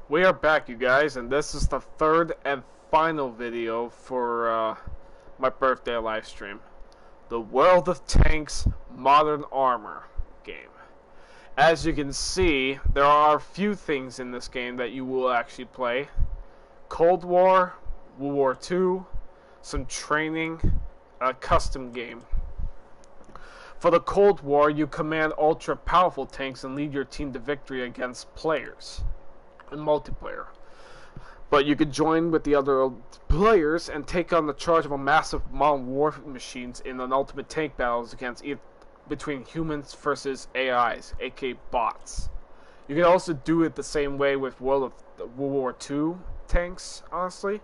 We are back, you guys, and this is the third and final video for my birthday live stream. The World of Tanks Modern Armor game. As you can see, there are a few things in this game that you will actually play. Cold War, World War II, some training, a custom game. For the Cold War, you command ultra-powerful tanks and lead your team to victory against players in multiplayer. But you could join with the other players and take on the charge of a massive modern war machines in an ultimate tank battles between humans versus AIs, aka bots. You can also do it the same way with World War II tanks, honestly.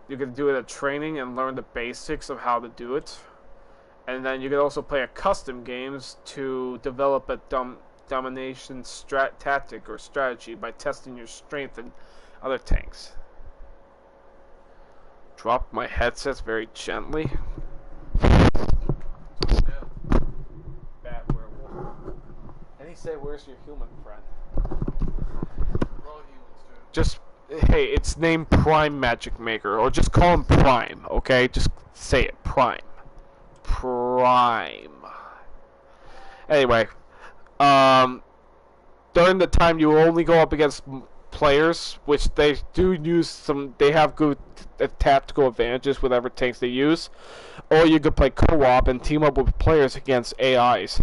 You can do it at training and learn the basics of how to do it. And then you can also play a custom games to develop a domination tactic or strategy by testing your strength in other tanks. Drop my headset very gently. Bad werewolf. And he say, "Where's your human friend?" We're all humans, dude. Just hey, it's named Prime Magic Maker, or just call him Prime. Okay, just say it, Prime. Prime. Anyway. During the time you only go up against players, which they do use they have good tactical advantages with whatever tanks they use, or you could play co-op and team up with players against AIs.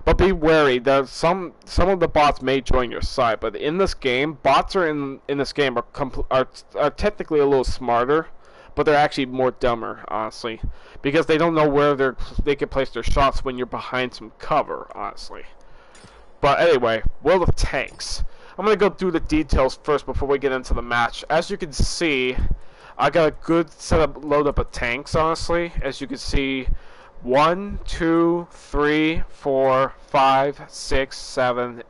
But be wary that some of the bots may join your side. But in this game, bots in this game are technically a little smarter, but they're actually more dumber, honestly, because they don't know where they can place their shots when you're behind some cover, honestly. But anyway, World of Tanks. I'm going to go through the details first before we get into the match. As you can see, I got a good load up of tanks, honestly. As you can see, 1, 2, 3, 4, 5, 6, 7,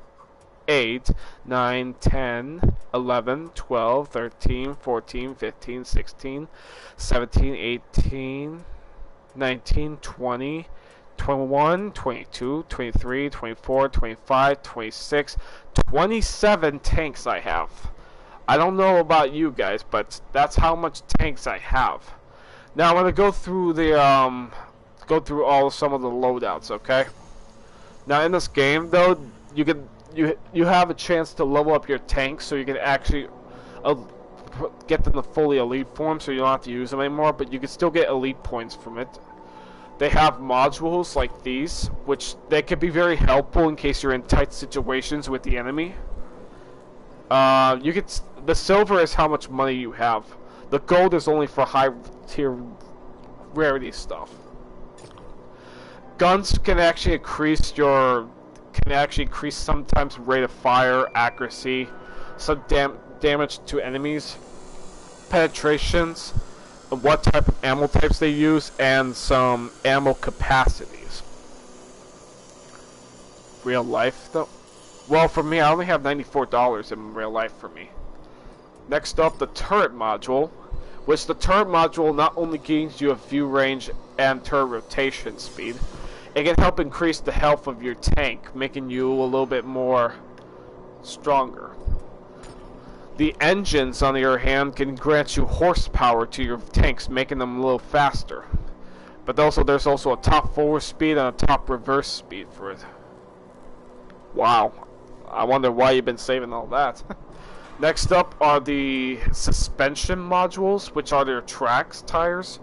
8, 9, 10, 11, 12, 13, 14, 15, 16, 17, 18, 19, 20, 21, 22, 23, 24, 25, 26, 27 tanks I have. I don't know about you guys, but that's how much tanks I have. Now I'm gonna go through some of the loadouts, okay? Now in this game, though, you have a chance to level up your tanks, so you can actually get them to fully elite form, so you don't have to use them anymore. But you can still get elite points from it. They have modules like these, which they can be very helpful in case you're in tight situations with the enemy. The silver is how much money you have. The gold is only for high tier rarity stuff. Guns can actually increase sometimes rate of fire, accuracy, some damage to enemies, penetrations, what type of ammo types they use, and some ammo capacities. Real life, though? Well, for me, I only have $94 in real life for me. Next up, the turret module, which the turret module not only gains you a view range and turret rotation speed, it can help increase the health of your tank, making you a little bit more stronger. The engines, on the other hand, can grant you horsepower to your tanks, making them a little faster. But also, there's also a top forward speed and a top reverse speed for it. Wow. I wonder why you've been saving all that. Next up are the suspension modules, which are their tracks tires.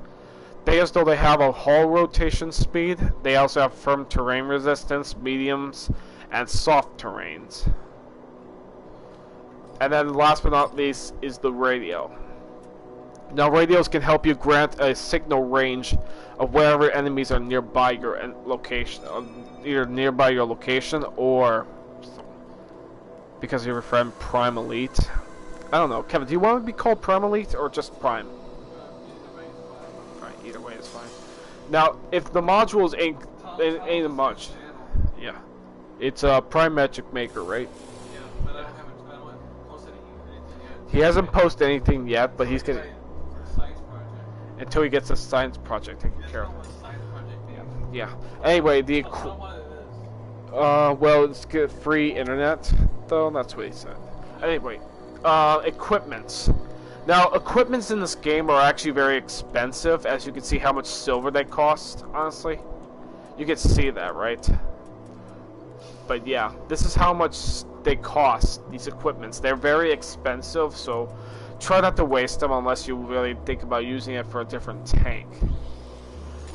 They have a hull rotation speed. They also have firm terrain resistance, mediums, and soft terrains. And then last but not least is the radio. Now radios can help you grant a signal range of wherever enemies are nearby your location, either nearby your location or because of your friend Prime Elite. I don't know, Kevin, do you want to be called Prime Elite or just Prime? Alright, either way is fine. Now, if the modules ain't much, yeah, it's a Prime Magic Maker, right? Yeah, but I don't post anything yet. He hasn't posted anything yet, but he's gonna For a science project. until he gets a science project taken That's care of. not what a science project is. Yeah. Anyway, I don't know what it is. well, it's good free internet, though. That's what he said. Anyway, equipments. Now, equipments in this game are actually very expensive, as you can see how much silver they cost, honestly. You can see that, right? But yeah, this is how much they cost, these equipments. They're very expensive, so try not to waste them unless you really think about using it for a different tank.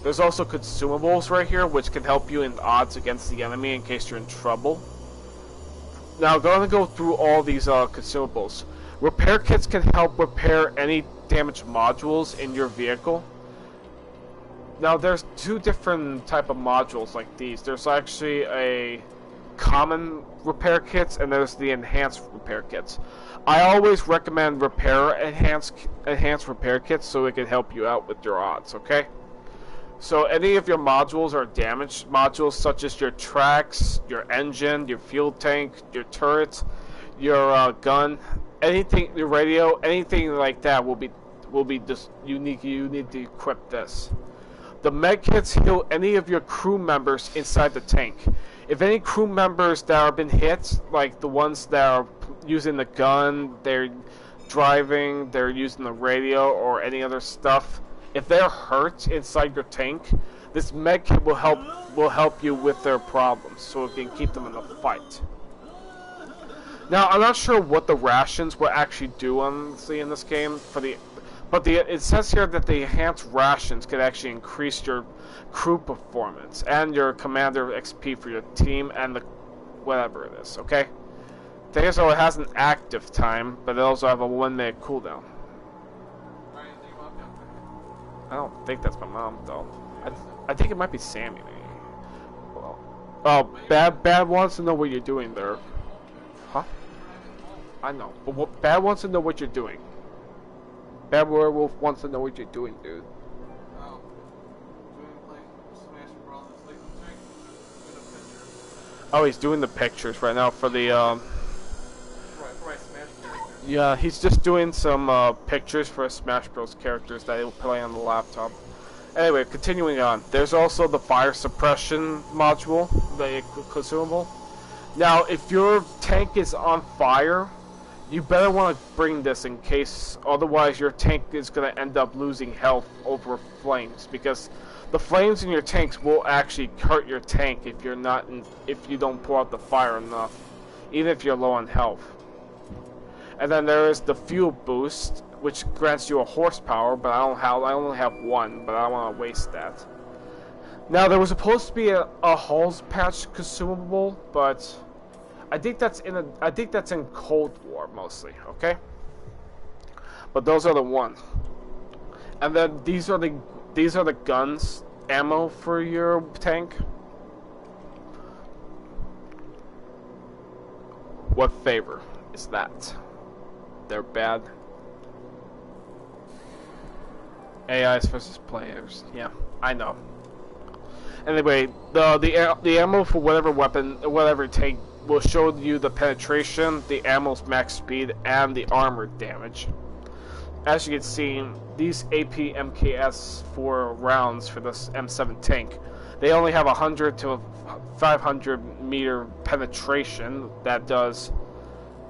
There's also consumables right here, which can help you in odds against the enemy in case you're in trouble. Now, I'm going to go through all these consumables. Repair kits can help repair any damaged modules in your vehicle. Now, there's two different type of modules like these. There's actually a common repair kits, and there's the enhanced repair kits. I always recommend enhanced repair kits so it can help you out with your odds, okay? So any of your modules are damaged, modules such as your tracks, your engine, your fuel tank, your turret, your gun, anything, your radio, anything like that will be just unique. You need to equip this. The med kits heal any of your crew members inside the tank. If any crew members that have been hit, like the ones that are using the gun, they're driving, they're using the radio or any other stuff, if they're hurt inside your tank, this med kit will help you with their problems, so it can keep them in the fight. Now, I'm not sure what the rations will actually do, honestly, in this game. But it says here that the enhanced rations can actually increase your crew performance and your commander XP for your team and the whatever it is. Okay. Thing is, it has an active time, but it also have a 1-minute cooldown. I don't think that's my mom, though. I think it might be Sammy. Well, oh, Bad wants to know what you're doing there. Huh? I know, but Bad wants to know what you're doing. Bad Werewolf wants to know what you're doing, dude. Oh, Smash Bros. Oh, he's doing the pictures right now for the For my Smash character. Yeah, he's just doing some pictures for Smash Bros. Characters that he'll play on the laptop. Anyway, continuing on. There's also the fire suppression module, the consumable. Now, if your tank is on fire, you better want to bring this in case, otherwise your tank is going to end up losing health over flames, because the flames in your tanks will actually hurt your tank if you don't pour out the fire enough, even if you're low on health. And then there is the fuel boost, which grants you a horsepower, but I only have one, but I don't want to waste that. Now, there was supposed to be a Halls patch consumable, but I think that's in Cold War mostly, okay? But those are the ones. And then these are the guns, ammo for your tank. What favor is that? They're bad. AIs versus players. Yeah, I know. Anyway, the ammo for whatever weapon, whatever tank will show you the penetration, the ammo's max speed, and the armor damage. As you can see, these AP MKS 4 rounds for this M7 tank, they only have 100 to 500 meter penetration. That does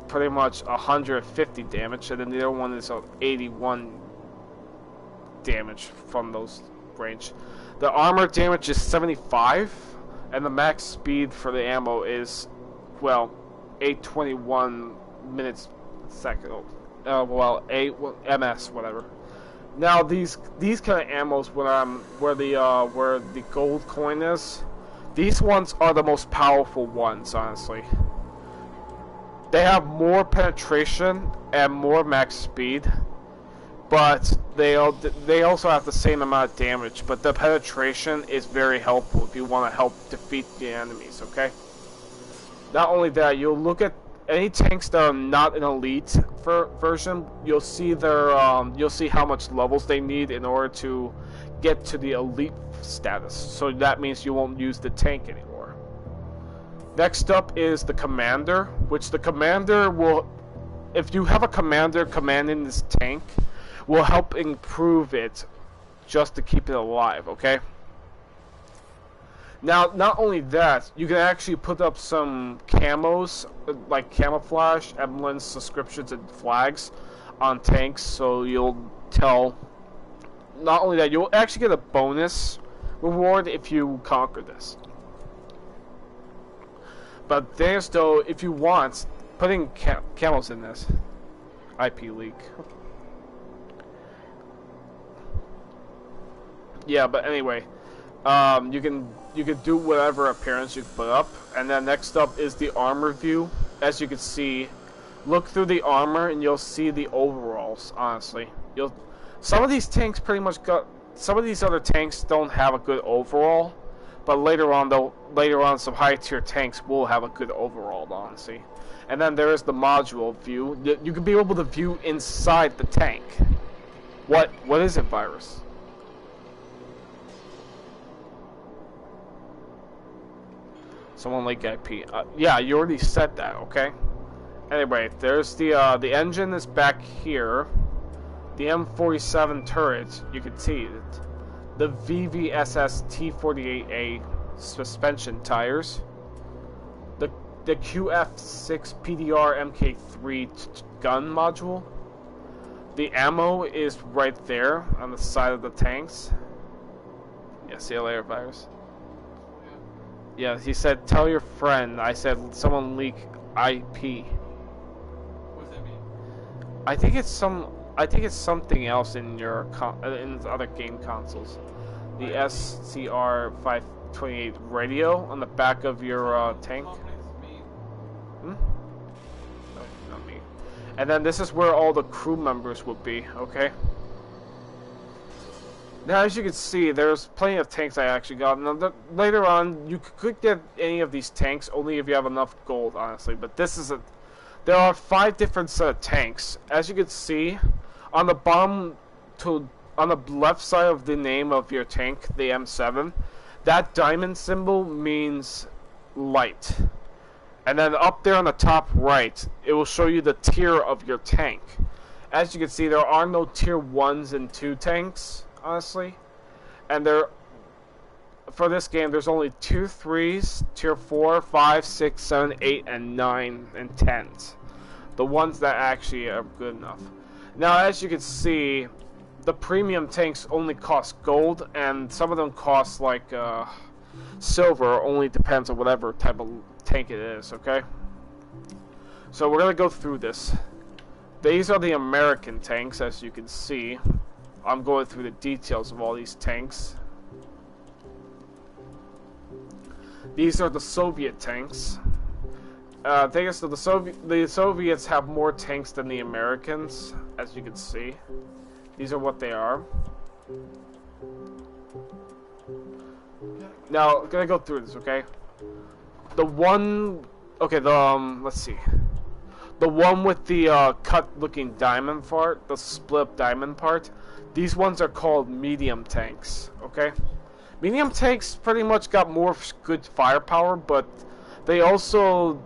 pretty much 150 damage, and then the other one is 81 damage from those range. The armor damage is 75, and the max speed for the ammo is, well, 821 minutes second. Well, 8 ms, whatever. Now these kind of ammos, where the gold coin is, these ones are the most powerful ones, honestly. They have more penetration and more max speed, but they also have the same amount of damage. But the penetration is very helpful if you want to help defeat the enemies. Okay. Not only that, you'll look at any tanks that are not an elite version. You'll see you'll see how much levels they need in order to get to the elite status. So that means you won't use the tank anymore. Next up is the commander, which the commander will, if you have a commander commanding this tank, will help improve it just to keep it alive. Okay. Now, not only that, you can actually put up some camos, like camouflage, emblems, subscriptions, and flags on tanks, so you'll tell. Not only that, you'll actually get a bonus reward if you conquer this. But there's though, if you want, putting camos in this. IP leak. Yeah, but anyway, you can do whatever appearance you put up, and then next up is the armor view. As you can see, look through the armor and you'll see the overalls. Honestly, some of these tanks pretty much got. Some of these other tanks don't have a good overall, but later on some high tier tanks will have a good overall. Honestly, and then there is the module view. You can be able to view inside the tank. What is it, Virus? Someone like IP. Yeah, you already said that, okay? Anyway, there's the engine is back here. The M47 turret, you can see it. The VVSS T48A suspension tires. The QF6 PDR MK3 gun module. The ammo is right there on the side of the tanks. Yeah, see you later, Virus. Yeah, he said, tell your friend. I said, someone leak IP. What does that mean? I think it's something else in your in other game consoles. The SCR-528 radio on the back of your tank. Hmm? No, not me. And then this is where all the crew members would be. Okay. Now, as you can see, there's plenty of tanks I actually got. Now, later on, you could get any of these tanks only if you have enough gold, honestly. But there are 5 different set of tanks. As you can see, on the bottom, on the left side of the name of your tank, the M7, that diamond symbol means light. And then up there on the top right, it will show you the tier of your tank. As you can see, there are no tier 1s and 2 tanks, honestly, and for this game there's only 2 3s, tier 4, 5, 6, 7, 8, and 9 and 10s, the ones that actually are good enough. Now, as you can see, the premium tanks only cost gold, and some of them cost like silver. Only depends on whatever type of tank it is. Okay, so we're gonna go through this. These are the American tanks, as you can see. I'm going through the details of all these tanks. These are the Soviet tanks. Thing is, the Soviets have more tanks than the Americans, as you can see. These are what they are. Now, I'm gonna go through this, okay? Let's see. The one with the cut-looking diamond part, the split-up diamond part. These ones are called medium tanks, okay? Medium tanks pretty much got more good firepower, but they also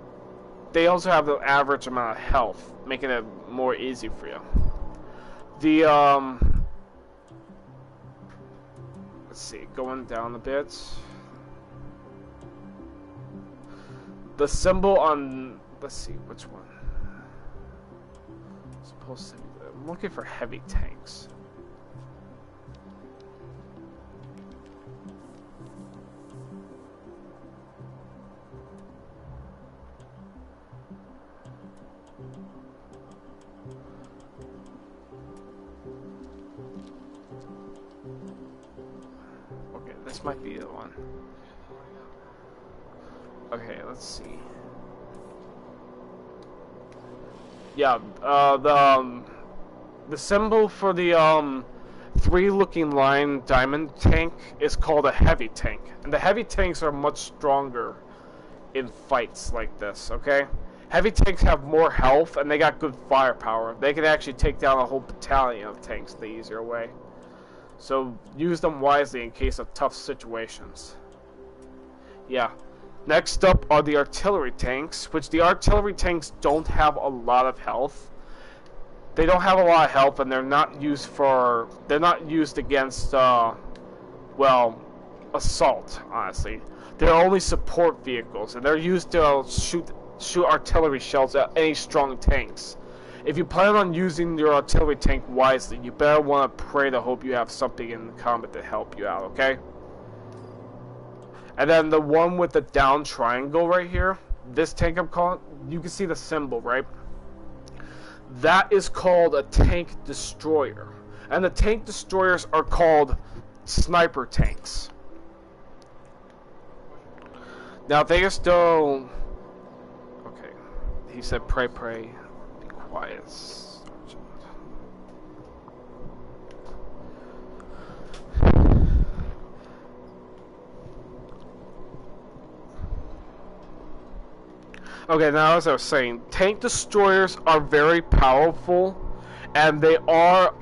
have the average amount of health, making it more easy for you. The let's see, going down a bit. The symbol on, let's see, which one? It's supposed to be, I'm looking for heavy tanks. This might be the one. Okay, let's see. Yeah, the symbol for the 3-looking line diamond tank is called a heavy tank, and the heavy tanks are much stronger in fights like this. Okay, heavy tanks have more health and they got good firepower. They can actually take down a whole battalion of tanks the easier way. So use them wisely in case of tough situations. Yeah. Next up are the artillery tanks, which the artillery tanks don't have a lot of health. They don't have a lot of health, and they're not used against, well, assault, honestly. They're only support vehicles, and they're used to shoot artillery shells at any strong tanks. If you plan on using your artillery tank wisely, you better want to pray to hope you have something in combat to help you out, okay? And then the one with the down triangle right here, this tank I'm calling, you can see the symbol, right? That is called a tank destroyer. And the tank destroyers are called sniper tanks. Now they just don't... Okay, he said pray, be quiet. Okay, now as I was saying, tank destroyers are very powerful, and they are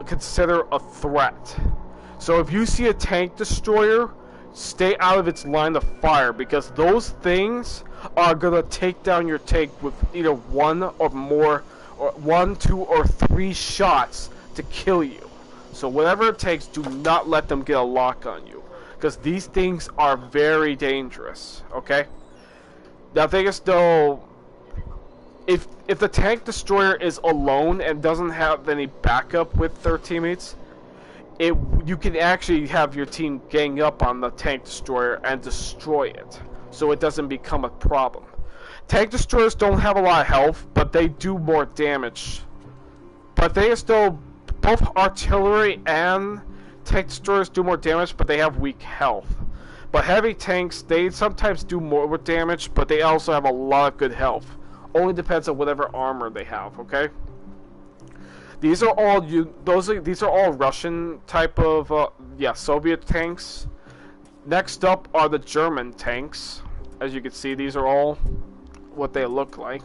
considered a threat. So if you see a tank destroyer, stay out of its line of fire, because those things are gonna take down your tank with either one or more, or 1, 2, or 3 shots to kill you. So whatever it takes, do not let them get a lock on you, because these things are very dangerous. Okay. Now, thing is, though, if the tank destroyer is alone and doesn't have any backup with their teammates, you can actually have your team gang up on the tank destroyer and destroy it, so it doesn't become a problem. Tank destroyers don't have a lot of health, but they do more damage. But they are still, both artillery and tank destroyers do more damage, but they have weak health. But heavy tanks, they sometimes do more damage, but they also have a lot of good health. Only depends on whatever armor they have, okay? These are all these are all Russian type of Soviet tanks. Next up are the German tanks. As you can see, these are all what they look like.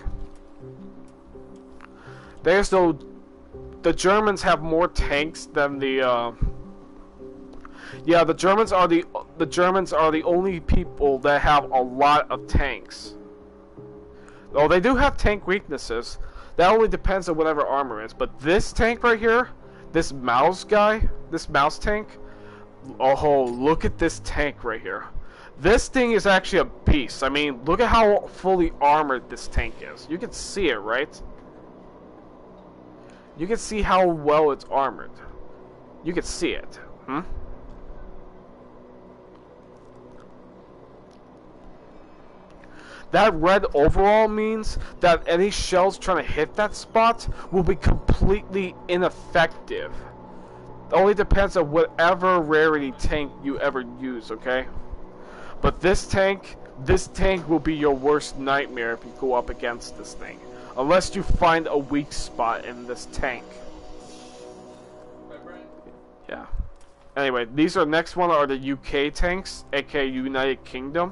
The Germans have more tanks than the the Germans are the only people that have a lot of tanks. Oh, they do have tank weaknesses. That only depends on whatever armor is. But this tank right here, this mouse tank. Oh, look at this tank right here. This thing is actually a beast. I mean, look at how fully armored this tank is. You can see it, right? You can see how well it's armored. You can see it. That red overall means that any shells trying to hit that spot will be completely ineffective. It only depends on whatever rarity tank you ever use, okay? But this tank will be your worst nightmare if you go up against this thing. Unless you find a weak spot in this tank. Yeah. Anyway, next one are the UK tanks, aka United Kingdom.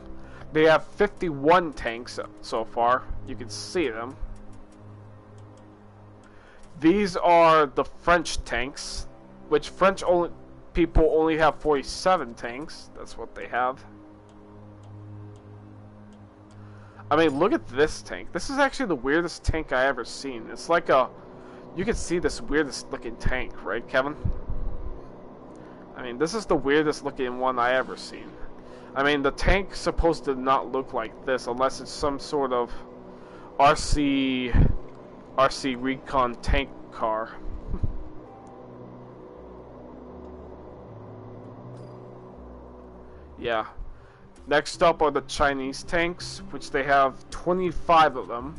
They have 51 tanks so far. You can see them. These are the French tanks, which people only have 47 tanks. That's what they have. I mean, look at this tank. This is actually the weirdest tank I ever seen. It's like you can see this weirdest looking tank, right, Kevin? I mean, this is the weirdest looking one I ever seen. I mean, the tank's supposed to not look like this unless it's some sort of RC Recon tank car. Yeah. Next up are the Chinese tanks, which they have 25 of them.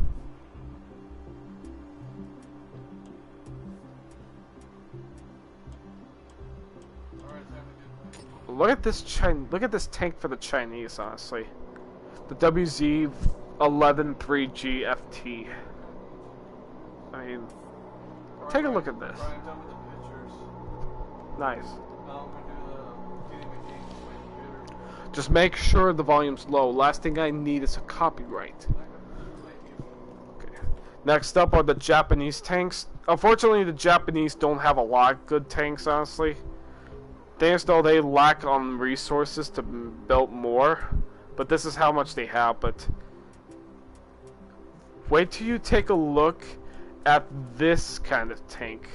Look at this tank for the Chinese, honestly. The WZ-11-3GFT. I mean, take a look at this. Nice. Just make sure the volume's low. Last thing I need is a copyright. Okay. Next up are the Japanese tanks. Unfortunately, the Japanese don't have a lot of good tanks, honestly. They lack on resources to build more, but this is how much they have. But wait till you take a look at this kind of tank,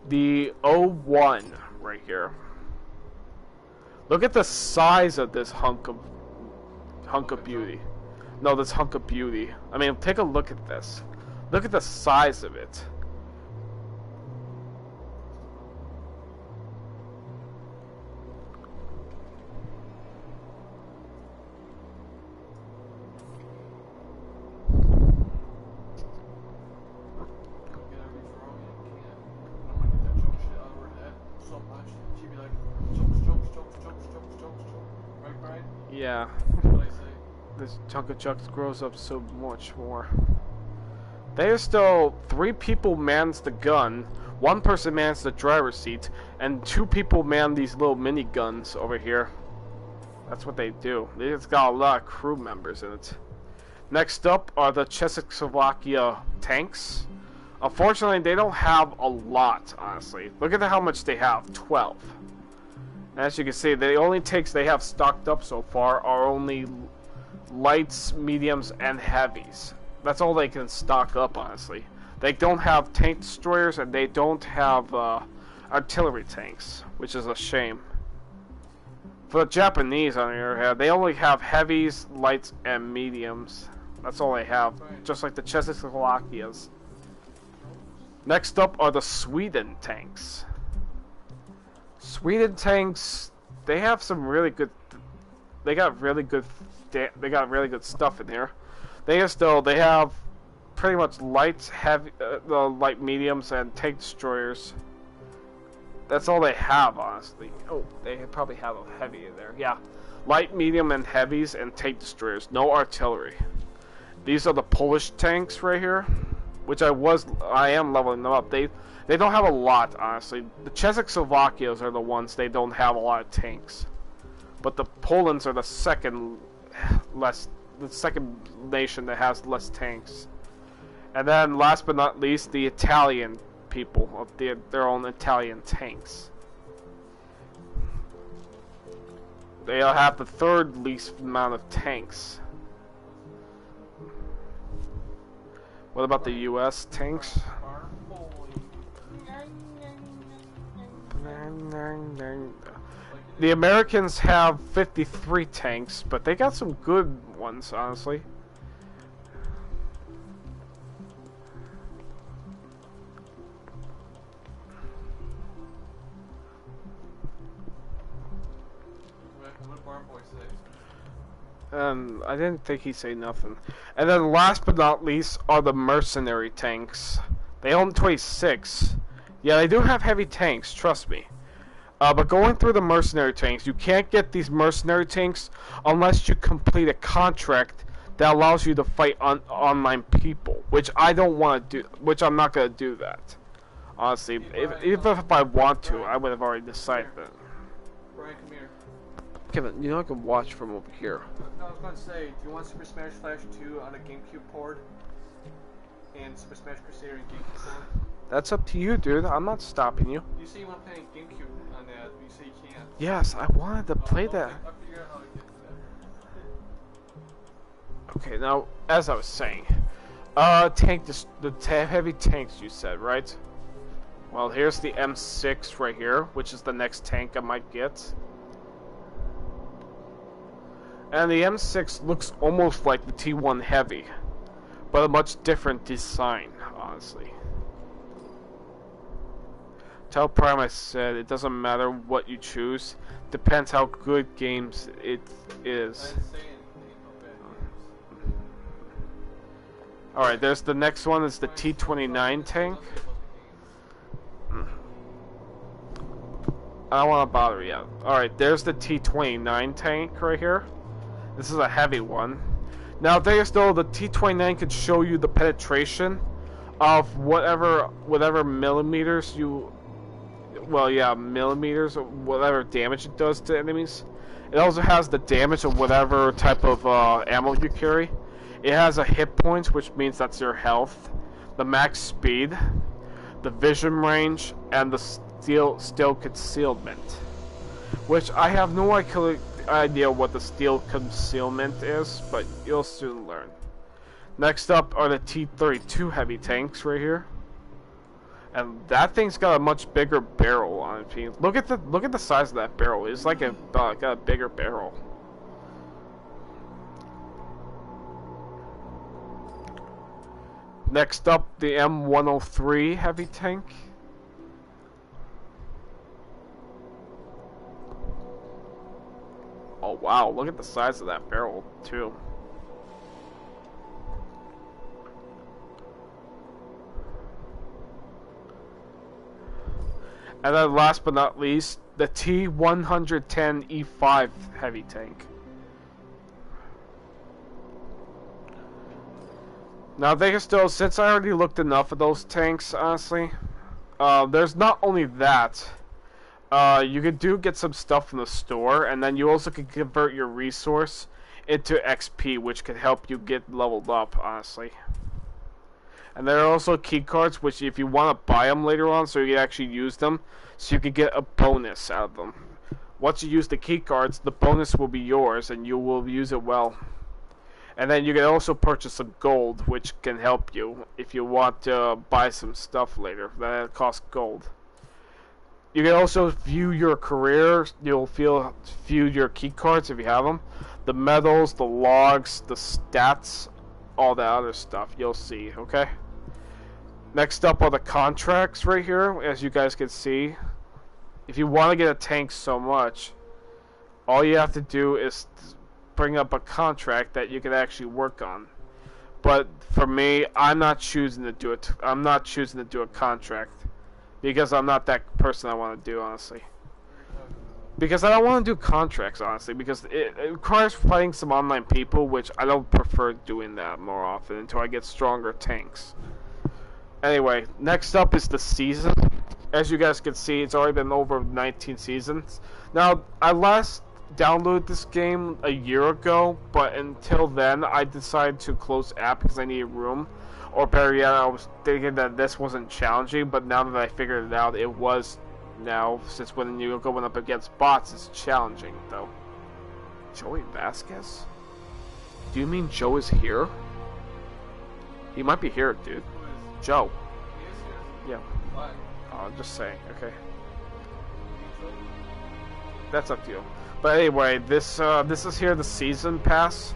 the O1 right here. Look at the size of this hunk of beauty. No, this hunk of beauty. I mean, take a look at this. Look at the size of it. Yeah. This chunk of chucks grows up so much more. There's still 3 people mans the gun, 1 person mans the driver's seat, and 2 people man these little mini guns over here. That's what they do. It's got a lot of crew members in it. Next up are the Czechoslovakia tanks. Unfortunately, they don't have a lot, honestly. Look at how much they have, 12. As you can see, the only tanks they have stocked up so far are only lights, mediums, and heavies. That's all they can stock up, honestly. They don't have tank destroyers, and they don't have artillery tanks, which is a shame. For the Japanese, on the other hand, they only have heavies, lights, and mediums. That's all they have, just like the Czechoslovakias. Next up are the Sweden tanks. Sweden tanks, they have some really good. They got really good stuff in here. They have pretty much lights, heavy, light mediums, and tank destroyers. That's all they have, honestly. Oh, they probably have a heavy in there. Yeah, light, medium, and heavies, and tank destroyers. No artillery. These are the Polish tanks right here, which I am leveling them up. They don't have a lot, honestly. The Czechoslovakias are the ones they don't have a lot of tanks, but the Polands are the second nation that has less tanks. And then, last but not least, the Italian people of their own Italian tanks. They have the 3rd least amount of tanks. What about the U.S. tanks? The Americans have 53 tanks, but they got some good ones, honestly. I didn't think he'd say nothing. And then last but not least are the mercenary tanks. They own 26. Yeah, they do have heavy tanks, trust me. But going through the mercenary tanks, you can't get these mercenary tanks unless you complete a contract that allows you to fight online people, which I don't want to do, which I'm not going to do that. Honestly, even if I want to, I would have already decided that. Brian, come here. Kevin, you know I can watch from over here. No, I was going to say, do you want Super Smash Flash 2 on a GameCube port? And Super Smash Crusader and GameCube port? That's up to you, dude. I'm not stopping you. You say you want to play GameCube on that, but you say you can't. Yes, I wanted to play that. I'll figure out how to get to that. Okay, now, as I was saying, heavy tanks you said, right? Well, here's the M6 right here, which is the next tank I might get. And the M6 looks almost like the T1 Heavy, but a much different design, honestly. Tell Prime I said it doesn't matter what you choose, depends how good games it is. Alright, there's the next one is the T29 tank. I don't want to bother yet. Alright, there's the T29 tank right here. This is a heavy one. Now there's though the T29 can show you the penetration of whatever millimeters you, well yeah, millimeters of whatever damage it does to enemies. It also has the damage of whatever type of ammo you carry. It has a hit points, which means that's your health, the max speed, the vision range, and the steel concealment. Which I have no idea what the steel concealment is, but you'll soon learn. Next up are the T-32 heavy tanks right here. And that thing's got a much bigger barrel on it. Look at the size of that barrel. It's like got a bigger barrel. Next up, the M103 heavy tank. Oh wow, look at the size of that barrel too. And then last but not least, the T110E5 heavy tank. Now they can still, since I already looked enough at those tanks, honestly, there's not only that, you can get some stuff from the store, and then you also can convert your resource into XP, which can help you get leveled up, honestly. And there are also key cards, which if you want to buy them later on, so you can actually use them, so you can get a bonus out of them. Once you use the key cards, the bonus will be yours, and you will use it well. And then you can also purchase some gold, which can help you if you want to buy some stuff later that costs gold. You can also view your career. You'll view your key cards if you have them, the medals, the logs, the stats, all that other stuff. You'll see. Okay. Next up are the contracts right here, as you guys can see. If you want to get a tank so much, all you have to do is bring up a contract that you can actually work on. But for me, I'm not choosing to do it. I'm not choosing to do a contract because I'm not that person I want to do, honestly. Because I don't want to do contracts, honestly, because it requires fighting some online people, which I don't prefer doing that more often until I get stronger tanks. Anyway, next up is the season. As you guys can see, it's already been over 19 seasons. Now, I last downloaded this game a year ago, but until then, I decided to close the app because I needed room. Or better yet, I was thinking that this wasn't challenging, but now that I figured it out, it was now, since when you're going up against bots, it's challenging, though. Joey Vasquez? Do you mean Joe is here? He might be here, dude. Joe. Yeah. Why? I'm just saying, okay. That's up to you. But anyway, this is here the season pass.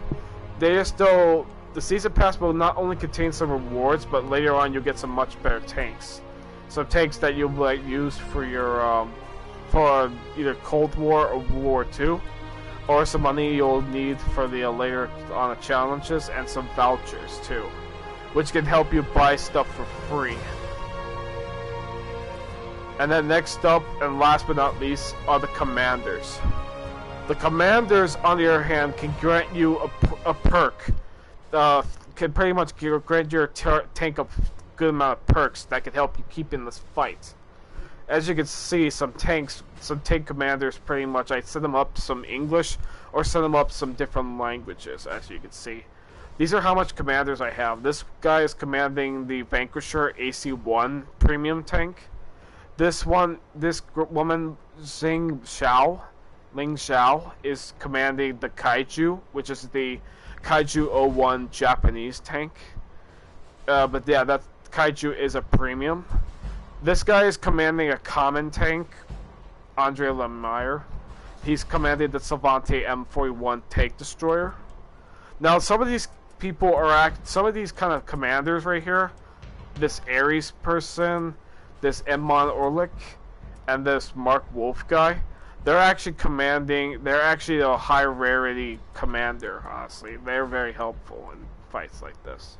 The season pass will not only contain some rewards, but later on you'll get some much better tanks. Some tanks that you'll like use for your for either Cold War or World War II, or some money you'll need for the later on the challenges, and some vouchers too, which can help you buy stuff for free. And then next up, and last but not least, are the commanders. The commanders, on the other hand, can grant you a perk. Can pretty much grant your tank a good amount of perks that can help you keep in this fight. As you can see, some tank commanders pretty much, I set them up some English or set them up some different languages, as you can see. These are how much commanders I have. This guy is commanding the Vanquisher AC-1 premium tank. This woman, Ling Xiao, is commanding the Kaiju, which is the Kaiju 01 Japanese tank. But yeah, that Kaiju is a premium. This guy is commanding a common tank, Andre Lemire. He's commanding the Savante M41 tank destroyer. Now, some of these people are some of these kind of commanders right here, this Ares person, this Edmond Orlik, and this Mark Wolf guy, they're actually a high rarity commander, honestly. They're very helpful in fights like this.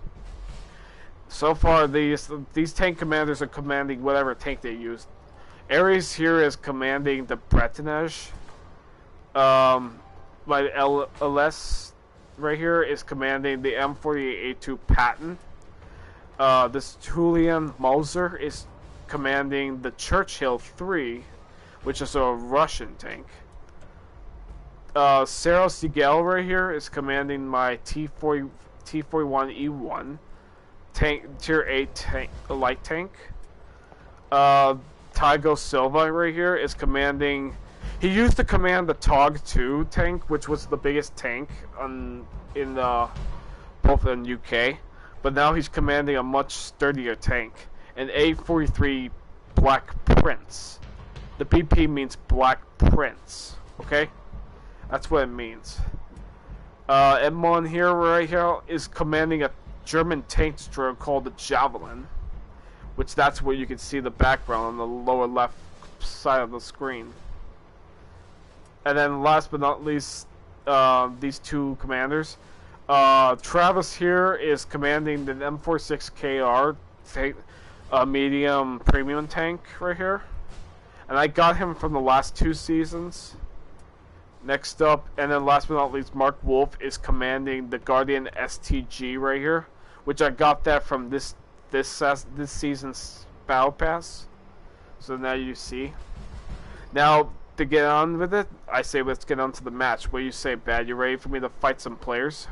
So far, these tank commanders are commanding whatever tank they use. Ares here is commanding the Bretonneige. My LS right here is commanding the M48A2 Patton. This Julian Mauser is commanding the Churchill 3, which is a Russian tank. Sarah Siegel right here is commanding my T41E1 tank, tier 8 tank, light tank. Tygo Silva right here is commanding. He used to command the TOG 2 tank, which was the biggest tank both in UK, but now he's commanding a much sturdier tank. and A43 Black Prince. The BP means Black Prince, okay? That's what it means. Edmond here, right here, is commanding a German tank destroyer called the Javelin, which that's where you can see the background on the lower left side of the screen. And then last but not least, these two commanders. Travis here is commanding the M46KR medium premium tank right here. And I got him from the last 2 seasons. Next up, and then last but not least, Mark Wolf is commanding the Guardian STG right here, which I got that from this season's Battle Pass. So now you see. Now, to get on with it, I say let's get on to the match. What do you say, Bad? You ready for me to fight some players?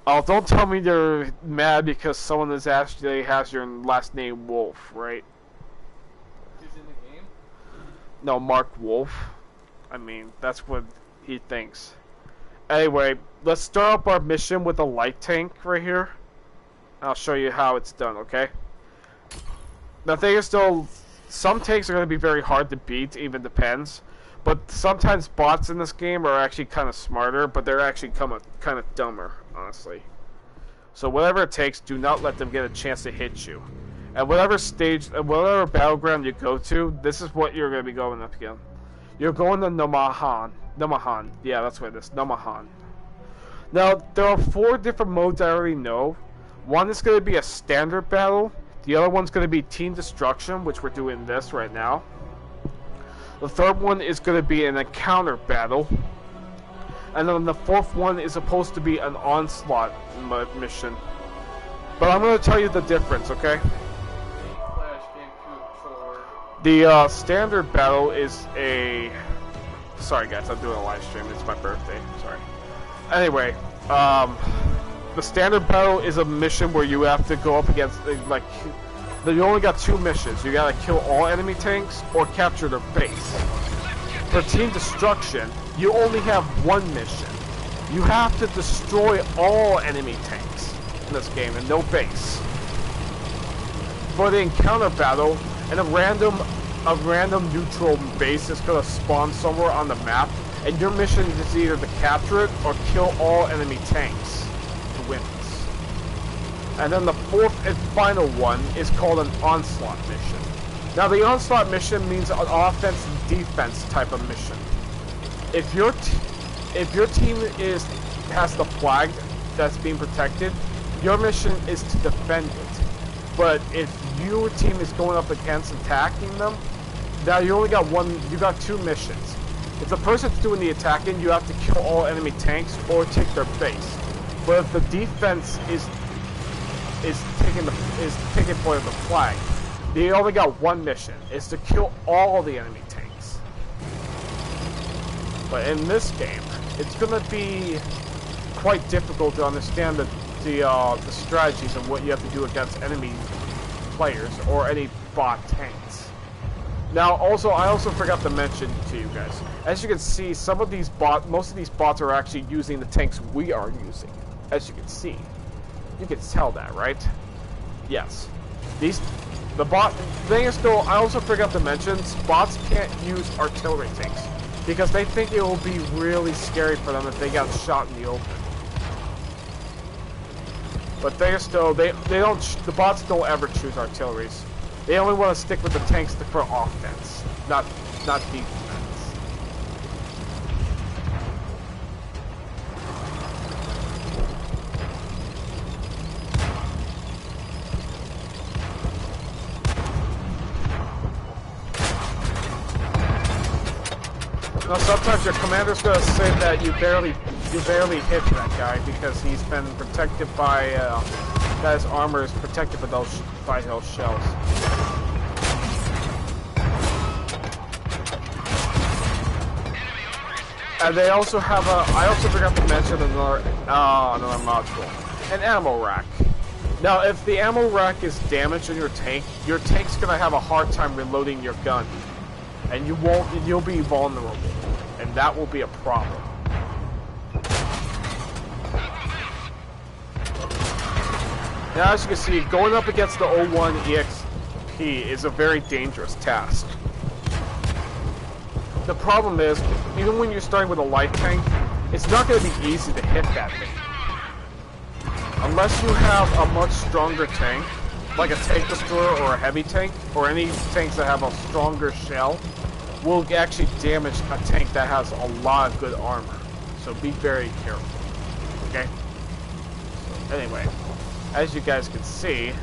Oh, don't tell me you're mad because someone has actually has your last name Wolf, right? Who's in the game? No, Mark Wolf. I mean, that's what he thinks. Anyway, let's start up our mission with a light tank right here. I'll show you how it's done, okay? The thing is still, some tanks are going to be very hard to beat, even depends. But sometimes bots in this game are actually kind of smarter, but they're actually kind of dumber, honestly. So whatever it takes, do not let them get a chance to hit you. And whatever stage, whatever battleground you go to, this is what you're going to be going up again. You're going to Namahan. Namahan. Yeah, that's what it is. Namahan. Now, there are 4 different modes I already know. One is going to be a standard battle. The other one's going to be Team Destruction, which we're doing this right now. The third one is going to be an encounter battle. And then the fourth one is supposed to be an onslaught mission. But I'm going to tell you the difference, okay? The standard battle is a... Sorry guys, I'm doing a live stream. It's my birthday. Sorry. Anyway, the standard battle is a mission where you have to go up against, like, you only got 2 missions. You gotta kill all enemy tanks or capture their base. For Team Destruction, you only have 1 mission. You have to destroy all enemy tanks in this game and no base. For the encounter battle, and a random neutral base is gonna spawn somewhere on the map, and your mission is either to capture it or kill all enemy tanks to win this. And then the 4th and final one is called an onslaught mission. Now the onslaught mission means an offense and defense type of mission. If your team has the flag that's being protected, your mission is to defend it. But if your team is going up against attacking them, now you only got 2 missions. If the person's doing the attacking, you have to kill all enemy tanks or take their base. But if the defense is taking point of the flag, they only got 1 mission. It's to kill all the enemy tanks. But in this game, it's gonna be quite difficult to understand the strategies and what you have to do against enemy players or any bot tanks. Now, I also forgot to mention to you guys, as you can see, most of these bots are actually using the tanks we are using. As you can see, you can tell that, right? Yes. The bot thing is though, I also forgot to mention, bots can't use artillery tanks because they think it will be really scary for them if they got shot in the open. But the bots don't ever choose artilleries. They only want to stick with the tanks for offense, not defense. Now sometimes your commander's gonna say that you barely hit that guy because he's been protected by that his armor is protected by those shells. And they also have I also forgot to mention another module, an ammo rack. Now, if the ammo rack is damaged in your tank's gonna have a hard time reloading your gun, and you'll be vulnerable, and that will be a problem. Now, as you can see, going up against the O1 EXP is a very dangerous task. The problem is, even when you're starting with a light tank, it's not going to be easy to hit that thing. Unless you have a much stronger tank, like a tank destroyer or a heavy tank, or any tanks that have a stronger shell, will actually damage a tank that has a lot of good armor. So be very careful, okay? So anyway, as you guys can see,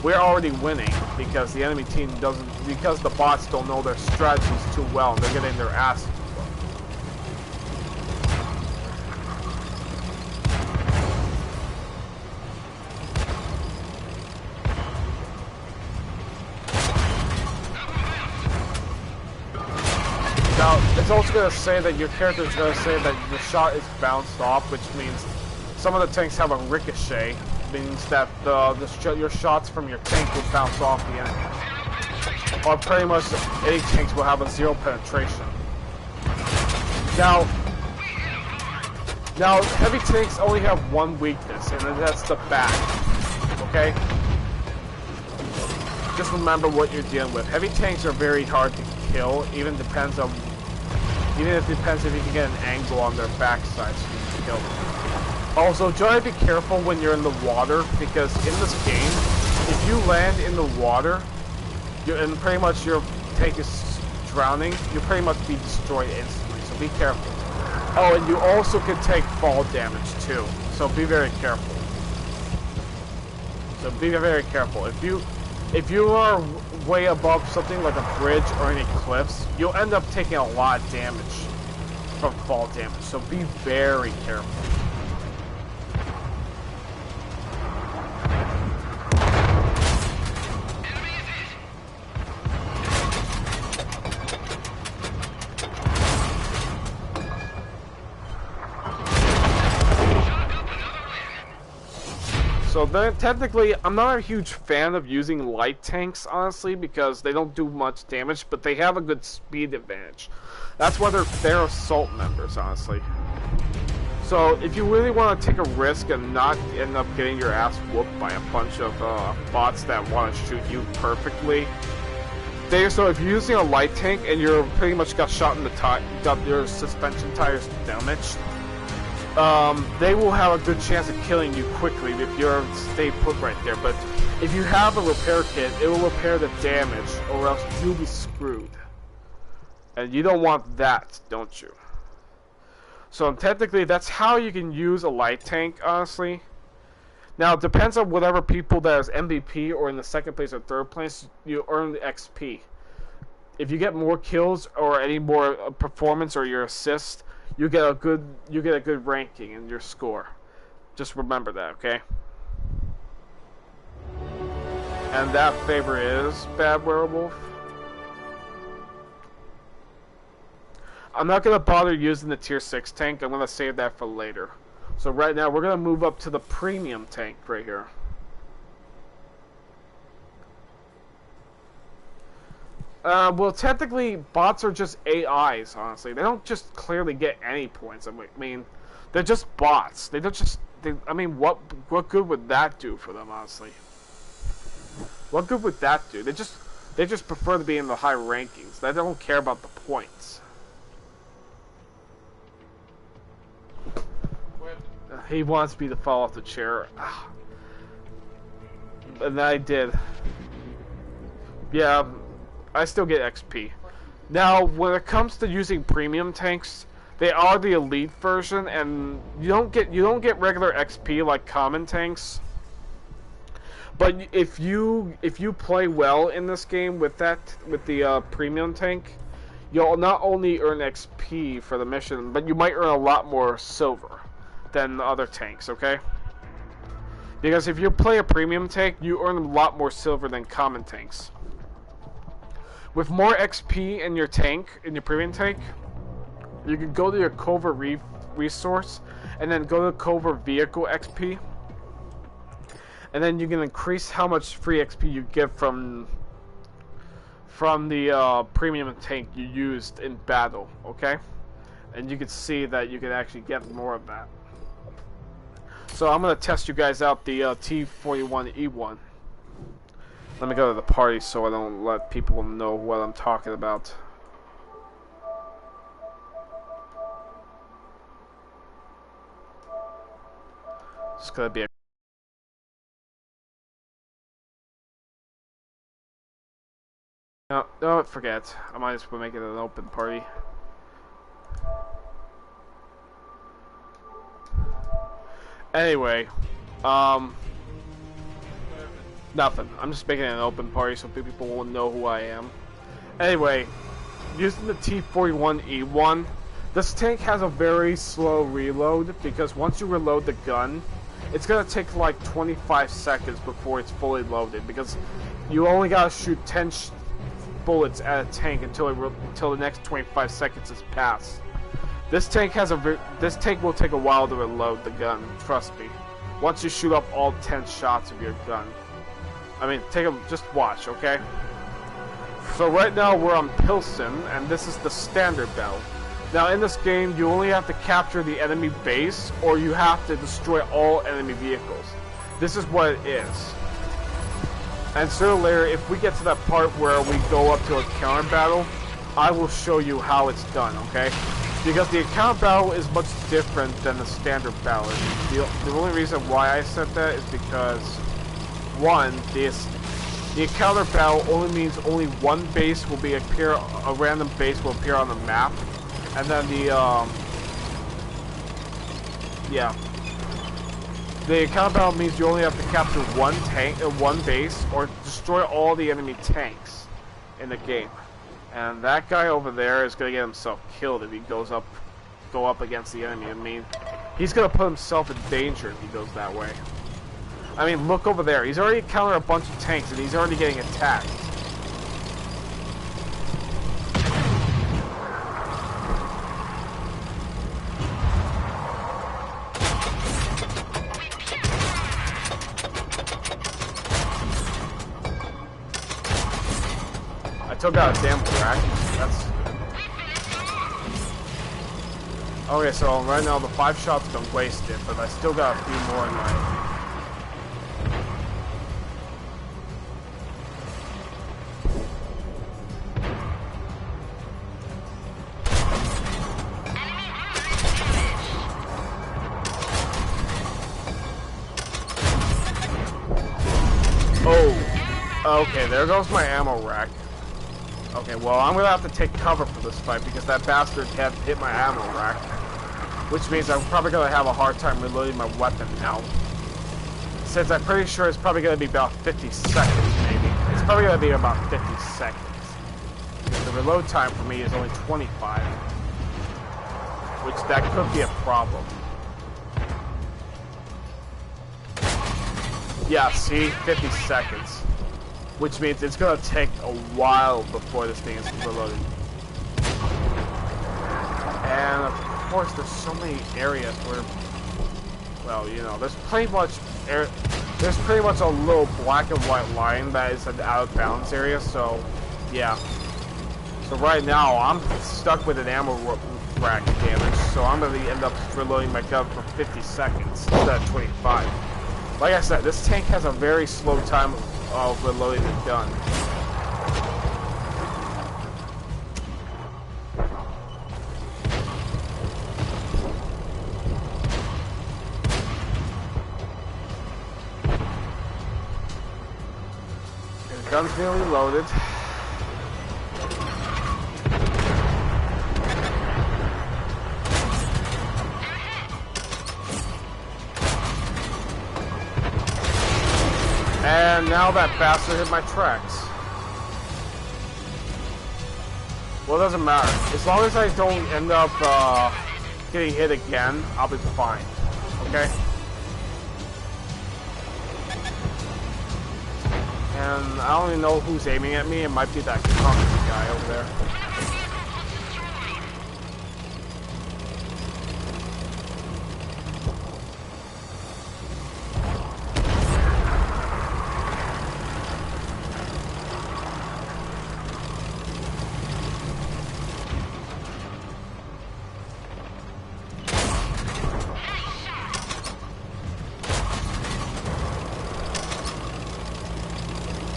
we're already winning because the enemy team doesn't, because the bots don't know their strategies too well and they're getting their ass too well. Now, it's also going to say that your character is going to say that the shot is bounced off, which means some of the tanks have a ricochet, means that your shots from your tank will bounce off the enemy. Or pretty much any tanks will have a 0 penetration. Now, heavy tanks only have one weakness, and that's the back. Okay? Just remember what you're dealing with. Heavy tanks are very hard to kill, even if it depends if you can get an angle on their backside so you can kill them. Also, try to be careful when you're in the water, because in this game, if you land in the water, and pretty much your tank is drowning, you'll pretty much be destroyed instantly, so be careful. Oh, and you also can take fall damage too, so be very careful. So be very careful. If you are way above something like a bridge or any cliffs, you'll end up taking a lot of damage from fall damage, so be very careful. So then, technically, I'm not a huge fan of using light tanks, honestly, because they don't do much damage, but they have a good speed advantage. That's why they're assault members, honestly. So if you really want to take a risk and not end up getting your ass whooped by a bunch of bots that want to shoot you perfectly, so if you're using a light tank and you're pretty much got shot in the tire, got your suspension tires damaged, they will have a good chance of killing you quickly if you're stay put right there. But if you have a repair kit, it will repair the damage, or else you'll be screwed. And you don't want that, don't you? So technically, that's how you can use a light tank, honestly. Now, it depends on whatever people that is MVP or in the second place or third place, you earn the XP. If you get more kills or any more performance or your assist, you get a good ranking in your score. Just remember that, okay? And that favor is Bad Werewolf. I'm not gonna bother using the tier 6 tank. I'm gonna save that for later. So right now we're gonna move up to the premium tank right here. Well, technically, bots are just AIs, honestly. They don't just clearly get any points. I mean, they're just bots. They don't just... I mean, what good would that do for them, honestly? What good would that do? They just prefer to be in the high rankings. They don't care about the points. He wants me to fall off the chair. And I did. Yeah, I still get XP. Now, when it comes to using premium tanks, they are the elite version, and you don't get regular XP like common tanks. But if you play well in this game with the premium tank, you'll not only earn XP for the mission, but you might earn a lot more silver than the other tanks, okay? Because if you play a premium tank, you earn a lot more silver than common tanks. With more XP in your tank, in your premium tank, you can go to your covert resource, and then go to covert vehicle XP, and then you can increase how much free XP you get from the premium tank you used in battle, okay? And you can see that you can actually get more of that. So I'm gonna test you guys out the T41E1. Let me go to the party so I don't let people know what I'm talking about. It's gonna be a no, forget. I might as well make it an open party. Anyway, nothing. I'm just making it an open party so people will know who I am. Anyway, using the T41E1, this tank has a very slow reload because once you reload the gun, it's gonna take like 25 seconds before it's fully loaded because you only gotta shoot 10 bullets at a tank until the next 25 seconds has passed. This tank will take a while to reload the gun. Trust me. Once you shoot up all 10 shots of your gun, I mean, just watch, okay? So right now we're on Pilsen, and this is the standard battle. Now in this game, you only have to capture the enemy base, or you have to destroy all enemy vehicles. This is what it is. And sooner or later, if we get to that part where we go up to a counter battle, I will show you how it's done, okay? Because the encounter battle is much different than the standard battle. The only reason why I said that is because, one, the encounter battle only means only one base will a random base will appear on the map, and then the encounter battle means you only have to capture one base, or destroy all the enemy tanks in the game. And that guy over there is gonna get himself killed if he go up against the enemy. I mean, he's gonna put himself in danger if he goes that way. I mean, look over there. He's already encountered a bunch of tanks and he's already getting attacked. I took out a damn rack. That's okay. So right now the 5 shots been wasted, but I still got a few more in my. Oh, okay. There goes my ammo rack. Okay, well, I'm gonna have to take cover for this fight because that bastard had hit my ammo rack. Which means I'm probably gonna have a hard time reloading my weapon now. Since I'm pretty sure it's probably gonna be about 50 seconds, maybe. It's probably gonna be about 50 seconds. Because the reload time for me is only 25. Which, that could be a problem. Yeah, see? 50 seconds. Which means it's gonna take a while before this thing is reloaded. And of course, there's so many areas where, well, you know, there's pretty much a little black and white line that is an out of bounds area. So, yeah. So right now, I'm stuck with an ammo rack damage. So I'm gonna end up reloading my gun for 50 seconds instead of 25. Like I said, this tank has a very slow time of reloading the gun. The gun's nearly loaded. And now that bastard hit my tracks. Well, it doesn't matter. As long as I don't end up getting hit again, I'll be fine. Okay? And I don't even know who's aiming at me. It might be that cocky guy over there.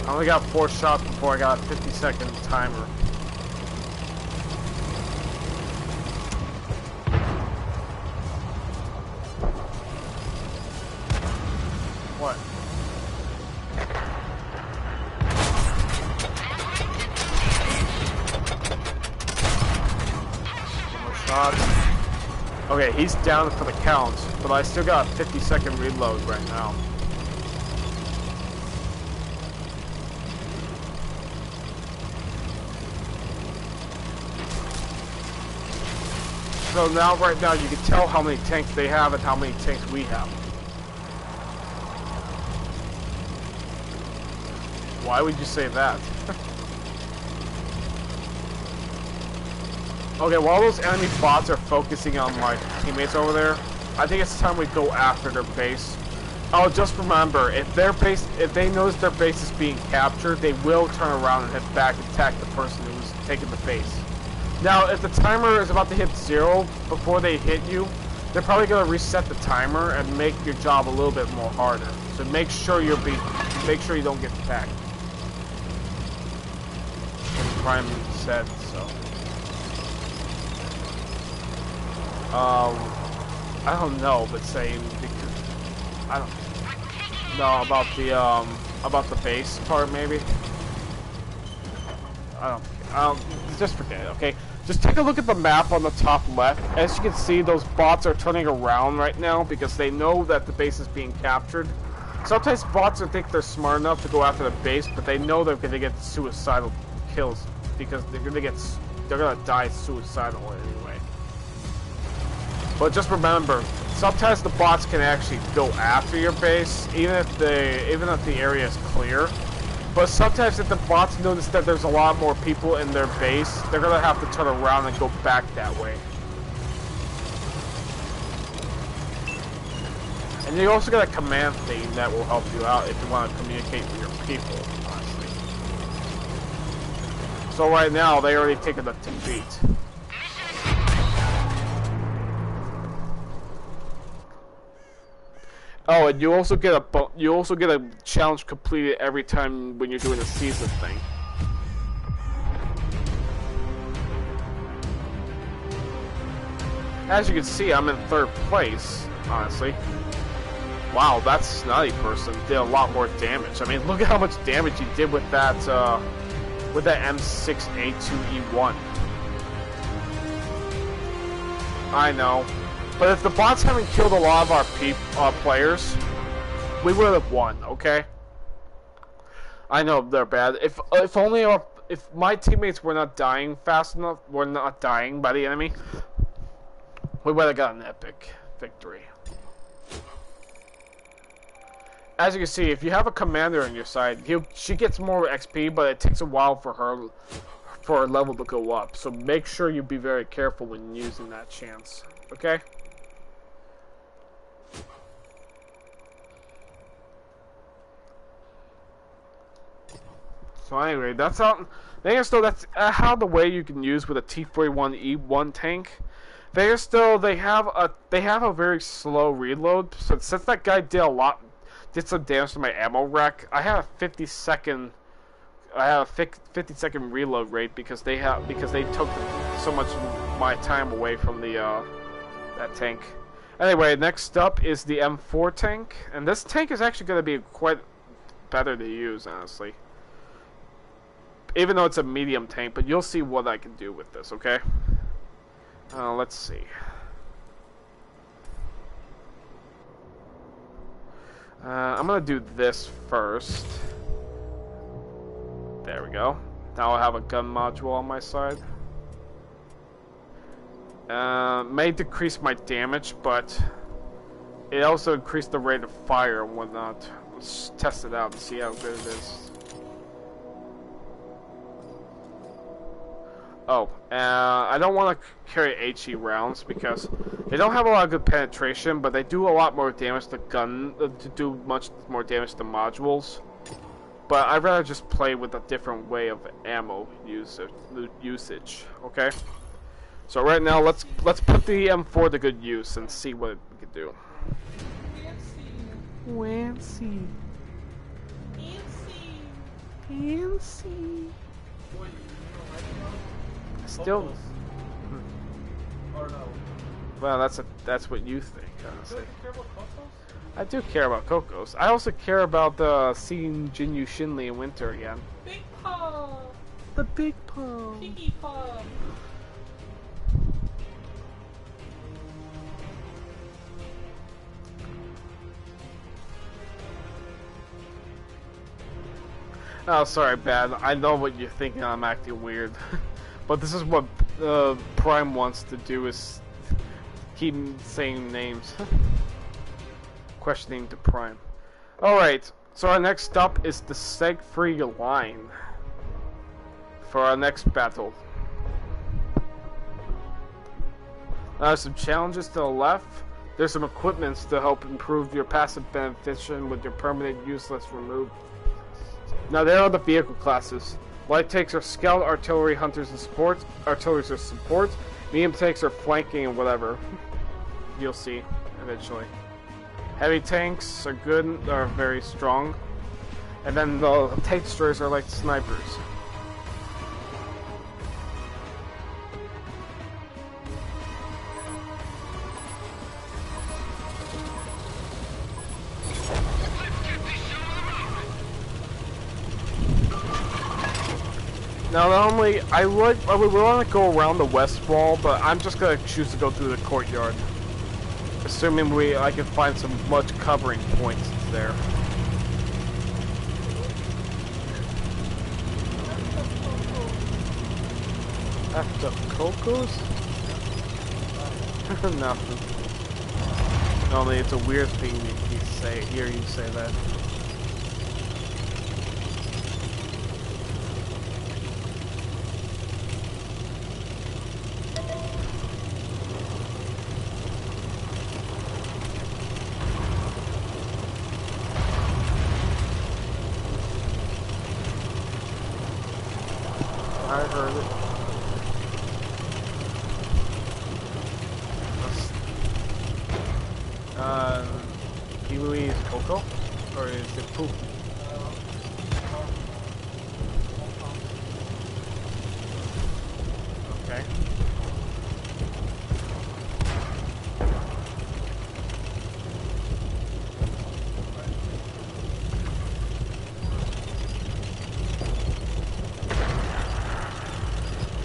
I only got 4 shots before I got a 50-second timer. What? More shots. Okay, he's down for the count, but I still got a 50-second reload right now. So now, right now, you can tell how many tanks they have and how many tanks we have. Why would you say that? Okay, while those enemy bots are focusing on my teammates over there, I think it's time we go after their base. Oh, just remember, if they notice their base is being captured, they will turn around and head back and attack the person who's taking the base. Now, if the timer is about to hit 0 before they hit you, they're probably going to reset the timer and make your job a little bit more harder. So make sure you don't get attacked. Prime said so. I don't know, but saying because I don't know about the base part maybe. I don't just forget it, okay? Just take a look at the map on the top left. As you can see, those bots are turning around right now because they know that the base is being captured. Sometimes bots think they're smart enough to go after the base, but they know they're gonna get suicidal kills because they're gonna die suicidal anyway. But just remember, sometimes the bots can actually go after your base, even if the area is clear. But sometimes if the bots notice that there's a lot more people in their base, they're gonna have to turn around and go back that way. And you also got a command theme that will help you out if you want to communicate with your people, honestly. So right now, they already taken the defeat. Oh, and you also get a challenge completed every time when you're doing a season thing. As you can see, I'm in 3rd place, honestly. Wow, that snotty person did a lot more damage. I mean, look at how much damage he did with that M6A2E1. I know. But if the bots haven't killed a lot of our players, we would have won, okay? I know they're bad. If my teammates were not dying fast enough, were not dying by the enemy, we would have got an epic victory. As you can see, if you have a commander on your side, she gets more XP, but it takes a while for her level to go up. So make sure you be very careful when using that chance, okay? So anyway, that's how. That's how the way you can use with a T-41E1 tank. They have a very slow reload. So since that guy did some damage to my ammo rack, I have a 50-second reload rate because they took so much of my time away from that tank. Anyway, next up is the M4 tank, and this tank is actually going to be quite better to use, honestly. Even though it's a medium tank, but you'll see what I can do with this, okay? Let's see. I'm gonna do this first. There we go. Now I have a gun module on my side. May decrease my damage, but it also increased the rate of fire and whatnot. Let's test it out and see how good it is. Oh, I don't want to carry HE rounds because they don't have a lot of good penetration, but they do a lot more damage to do much more damage to modules. But I'd rather just play with a different way of ammo usage. Okay. So right now, let's put the M4 to good use and see what we can do. fancy. What, you don't like them? Still, Cocos. Or no? well, that's what you think, You honestly. don't care about Cocos? I do care about Cocos. I also care about seeing Jinyu Shinli in winter again. Big Paw! The big paw. Piggy Paw! Oh, sorry, Bad. I know what you're thinking. I'm acting weird, but this is what Prime wants to do: is keep saying names, questioning to Prime. All right. So our next stop is the Seg-free line for our next battle. Some challenges to the left. There's some equipments to help improve your passive benefiction with your permanent useless removed. Now there are the vehicle classes. Light tanks are scout, artillery, hunters, and support. Artillery are support. Medium tanks are flanking and whatever. You'll see eventually. Heavy tanks are good, are very strong. And then the tank destroyers are like snipers. Now, normally, I would want to go around the west wall, but I'm just gonna choose to go through the courtyard, assuming I can find some much covering points there. After Cocos? Nothing. Normally, it's a weird thing you hear you say that. I heard it. Pee-wee is Coco? Or is it Pooh? Okay.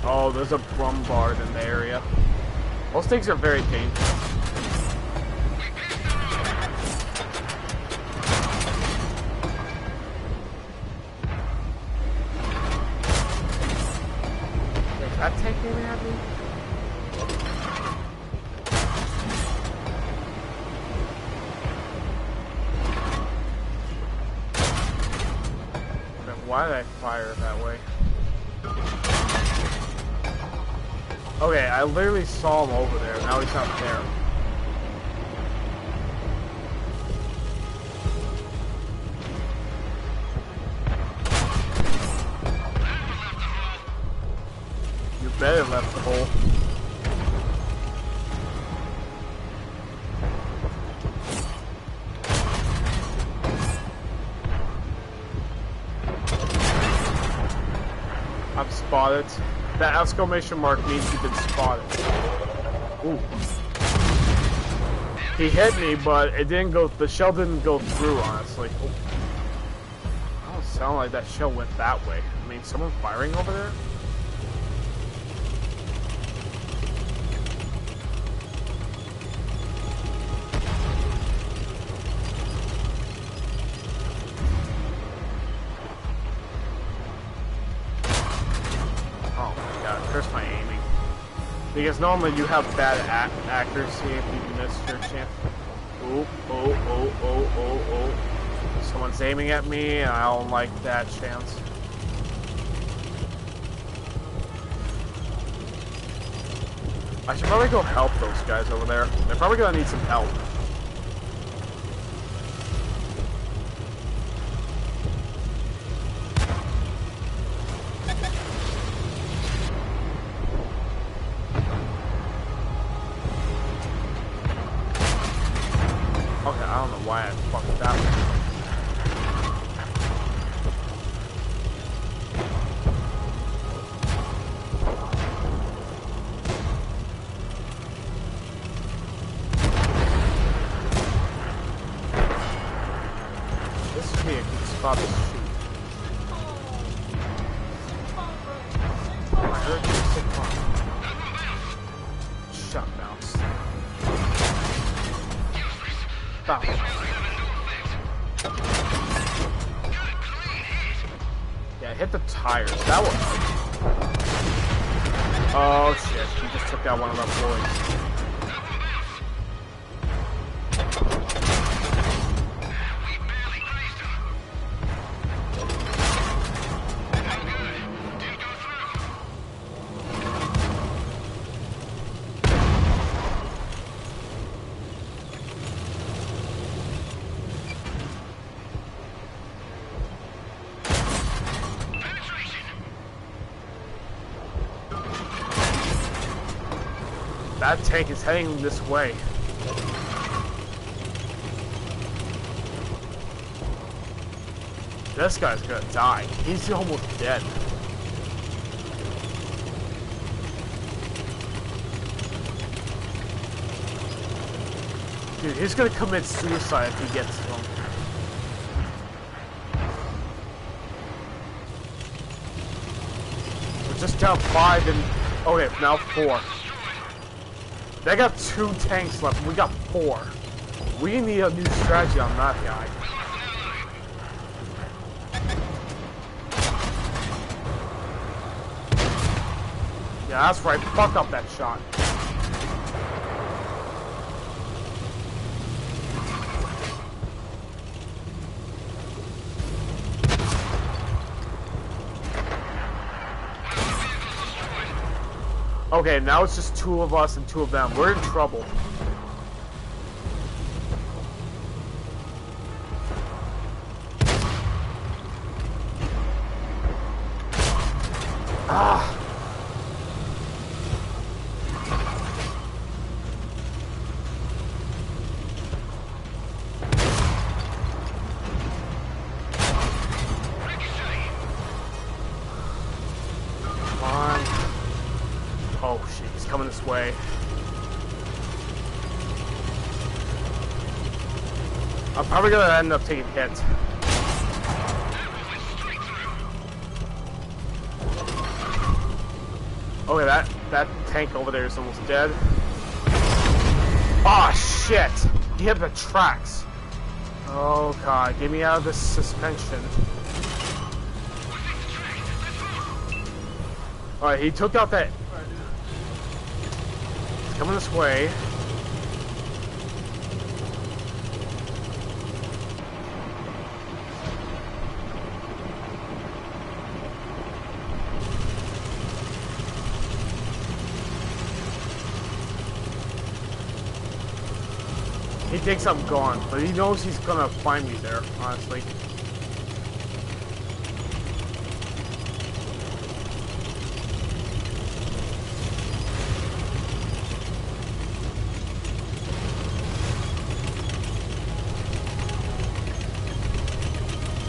Oh, there's a Brumbard in the area. Those things are very dangerous. Is that taking me at me? Then why did I fire that way? Okay, I literally saw him over there. Now he's not there. You better left the hole. I'm spotted. That exclamation mark means you've been spotted. Ooh. He hit me, but it didn't go. The shell didn't go through, honestly. Oh. I don't sound like that shell went that way. I mean, someone firing over there? Curse my aiming. Because normally you have bad accuracy if you miss your chance. Oh. Someone's aiming at me and I don't like that chance. I should probably go help those guys over there. They're probably gonna need some help. Okay, I don't know why I fucked that one. me a good spot to shoot. I heard you say shot bounce. Bounce. Yeah, hit the tires. That one. Oh shit, he just took out one of our boys. That tank is heading this way. This guy's gonna die. He's almost dead. Dude, he's gonna commit suicide if he gets him. We're just down 5 and... okay, now 4. They got 2 tanks left, we got 4. We need a new strategy on that guy. Yeah, that's right, fuck up that shot. Okay, now it's just 2 of us and 2 of them. We're in trouble. Ah! Oh shit, he's coming this way. I'm probably gonna end up taking hits. Okay, that tank over there is almost dead. Ah, shit! He hit the tracks. Oh god, get me out of this suspension. Alright, he took out that... coming this way. He thinks I'm gone, but he knows he's gonna find me there, honestly.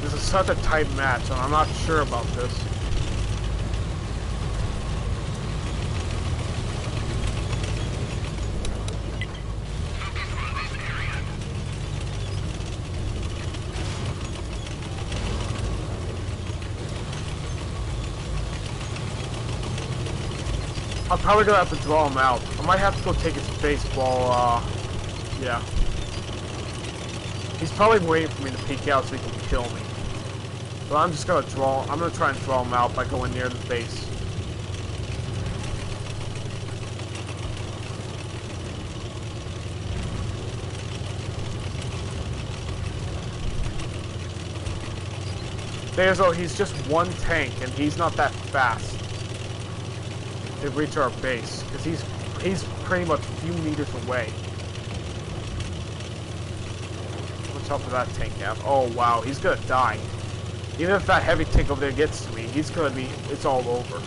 This is such a tight match, and I'm not sure about this. I'm probably gonna have to draw him out. I might have to go take his base while, yeah. He's probably waiting for me to peek out so he can kill me. But I'm just gonna I'm gonna try and draw him out by going near the base. There's he's just 1 tank and he's not that fast to reach our base, because he's pretty much a few meters away. Watch out for that tank now. Oh wow, he's gonna die. Even if that heavy tank over there gets to me, it's all over.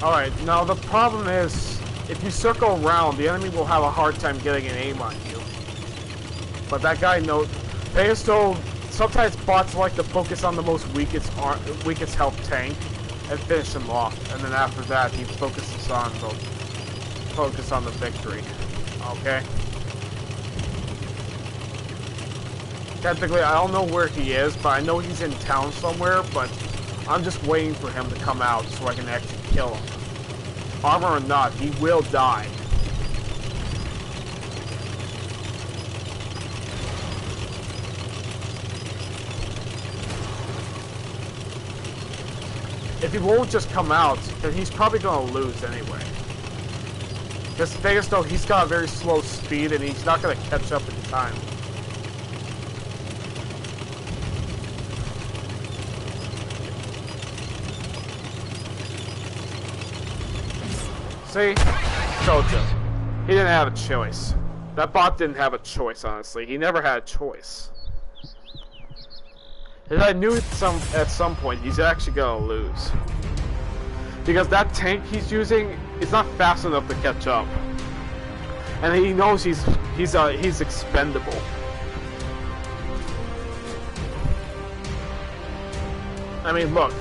Alright, now the problem is, if you circle around, the enemy will have a hard time getting an aim on you. But that guy knows. Pegasto, sometimes bots like to focus on the most weakest health tank and finish him off. And then after that, he focuses on the victory. Okay? Technically, I don't know where he is, but I know he's in town somewhere, but I'm just waiting for him to come out so I can actually kill him. Armor or not, he will die. If he won't just come out, then he's probably going to lose anyway. Because Pegasto, he's got a very slow speed and he's not going to catch up in time. See? Told you. He didn't have a choice. That bot didn't have a choice, honestly. He never had a choice. And I knew at some point he's actually gonna lose. Because that tank he's using is not fast enough to catch up. And he knows he's expendable. I mean, look.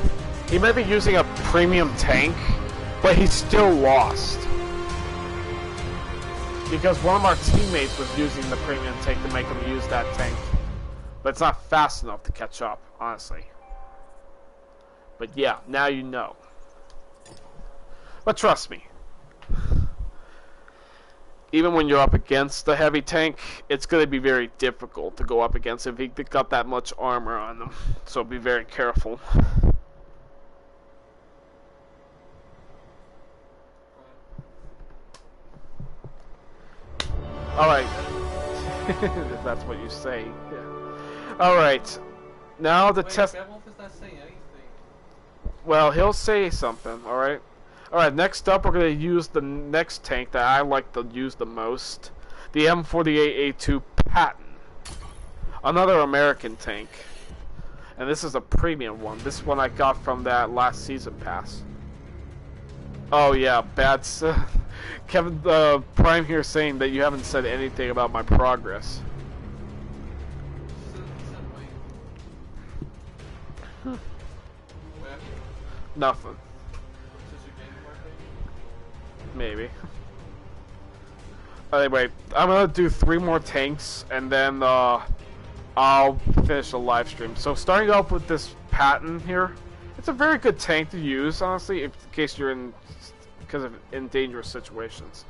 He might be using a premium tank, but he still lost. Because one of our teammates was using the premium tank to make him use that tank. But it's not fast enough to catch up, honestly. But yeah, now you know. But trust me. Even when you're up against the heavy tank, it's going to be very difficult to go up against if he got that much armor on him. So be very careful. Alright. If that's what you say. Yeah. Alright. Now the test. Bad Wolf is not saying anything. Well, he'll say something, alright? Alright, next up we're going to use the next tank that I like to use the most. The M48A2 Patton. Another American tank. And this is a premium one. This one I got from that last season pass. Oh yeah, bad. Kevin Prime here saying that you haven't said anything about my progress. Nothing. Maybe. Anyway, I'm gonna do 3 more tanks and then I'll finish the live stream. So starting off with this Patton here, it's a very good tank to use, honestly, in case you're in dangerous situations.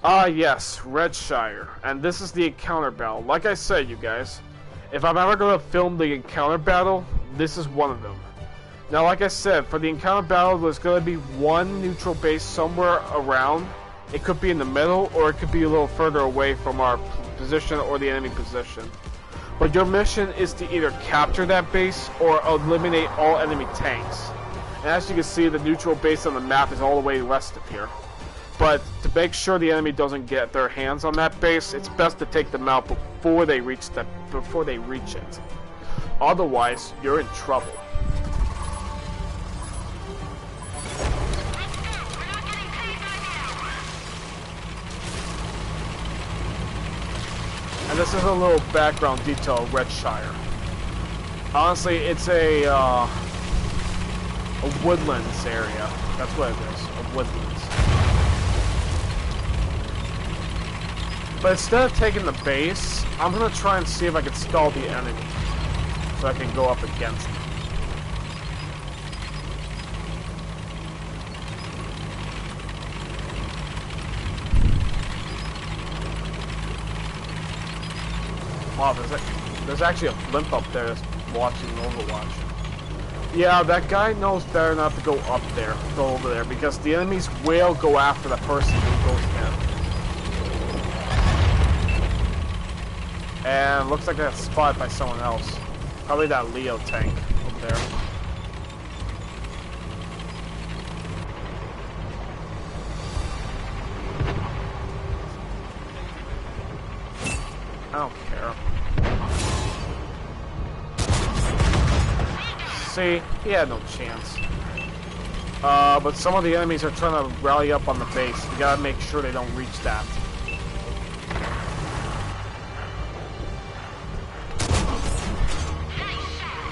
Yes, Redshire, and this is the encounter battle. Like I said, you guys, if I'm ever gonna film the encounter battle, this is one of them. Now, like I said, for the encounter battle, there's gonna be one neutral base somewhere around. It could be in the middle, or it could be a little further away from our position or the enemy position. But your mission is to either capture that base or eliminate all enemy tanks. And as you can see, the neutral base on the map is all the way west of here. But to make sure the enemy doesn't get their hands on that base, it's best to take them out before they reach it. Otherwise, you're in trouble. And this is a little background detail of Redshire. Honestly, it's a woodlands area. That's what it is, a woodlands. But instead of taking the base, I'm gonna try and see if I can stall the enemy, so I can go up against them. Wow, there's actually a blimp up there that's watching Overwatch. Yeah, that guy knows better not to go up there, go over there, because the enemies will go after the person who goes in. And looks like that's spotted by someone else. Probably that Leo tank over there. I don't care. See, he had no chance. But some of the enemies are trying to rally up on the base. We gotta make sure they don't reach that.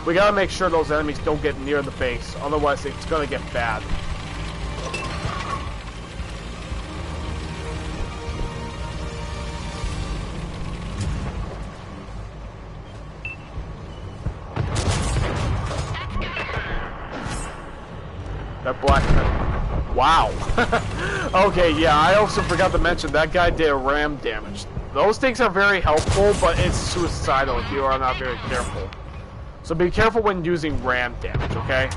We gotta make sure those enemies don't get near the base, otherwise it's gonna get bad. That black man. Wow. Okay, yeah, I also forgot to mention that guy did ram damage. Those things are very helpful, but it's suicidal if you are not very careful. So be careful when using ram damage, okay?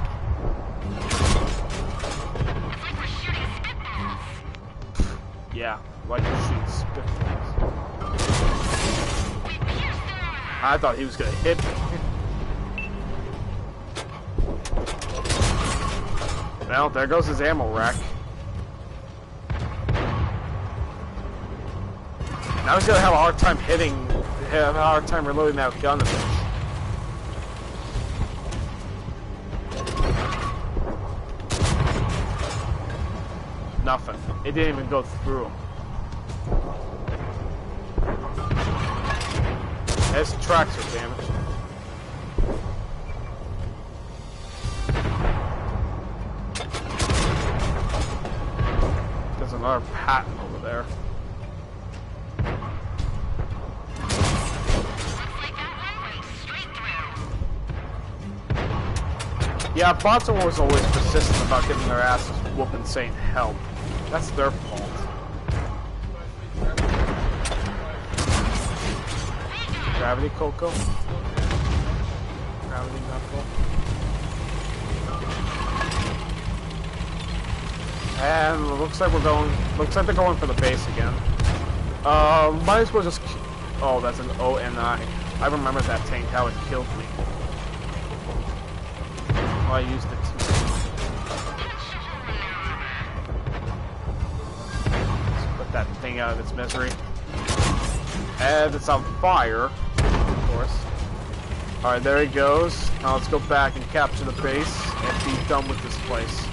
Yeah, like you're shooting spitballs. I thought he was gonna hit me. Well, there goes his ammo rack. Now he's gonna have a hard time reloading that gun a bit. Nothing. It didn't even go through him. His tracks are damaged. There's another patent over there. Yeah, bots are always persistent about getting their asses whooped and saying help. That's their fault. Gravity Coco? Gravity Knuckle? And it looks like they're going for the base again. Might as well just... Oh, that's an ONI. I remember that tank, how it killed me. Oh, I used it too. Let's put that thing out of its misery. And it's on fire, of course. Alright, there he goes. Now let's go back and capture the base and be done with this place.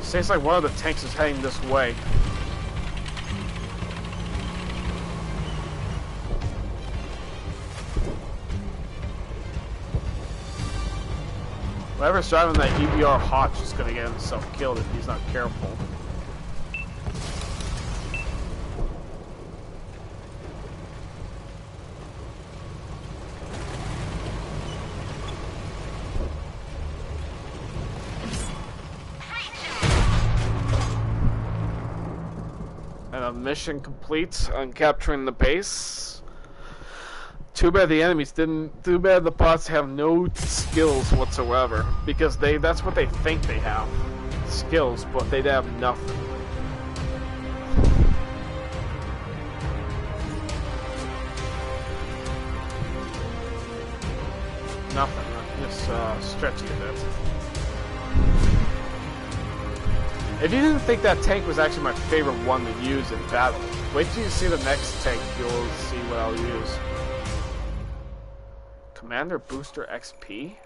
Seems like one of the tanks is heading this way. Whoever's driving that EBR Hotch is gonna get himself killed if he's not careful. Mission complete on capturing the base. Too bad the enemies didn't. Too bad the bots have no skills whatsoever, because that's what they think they have, skills, but they have nothing. Nothing. Just stretching a bit. If you didn't think that tank was actually my favorite one to use in battle, wait till you see the next tank, you'll see what I'll use. Commander Booster XP?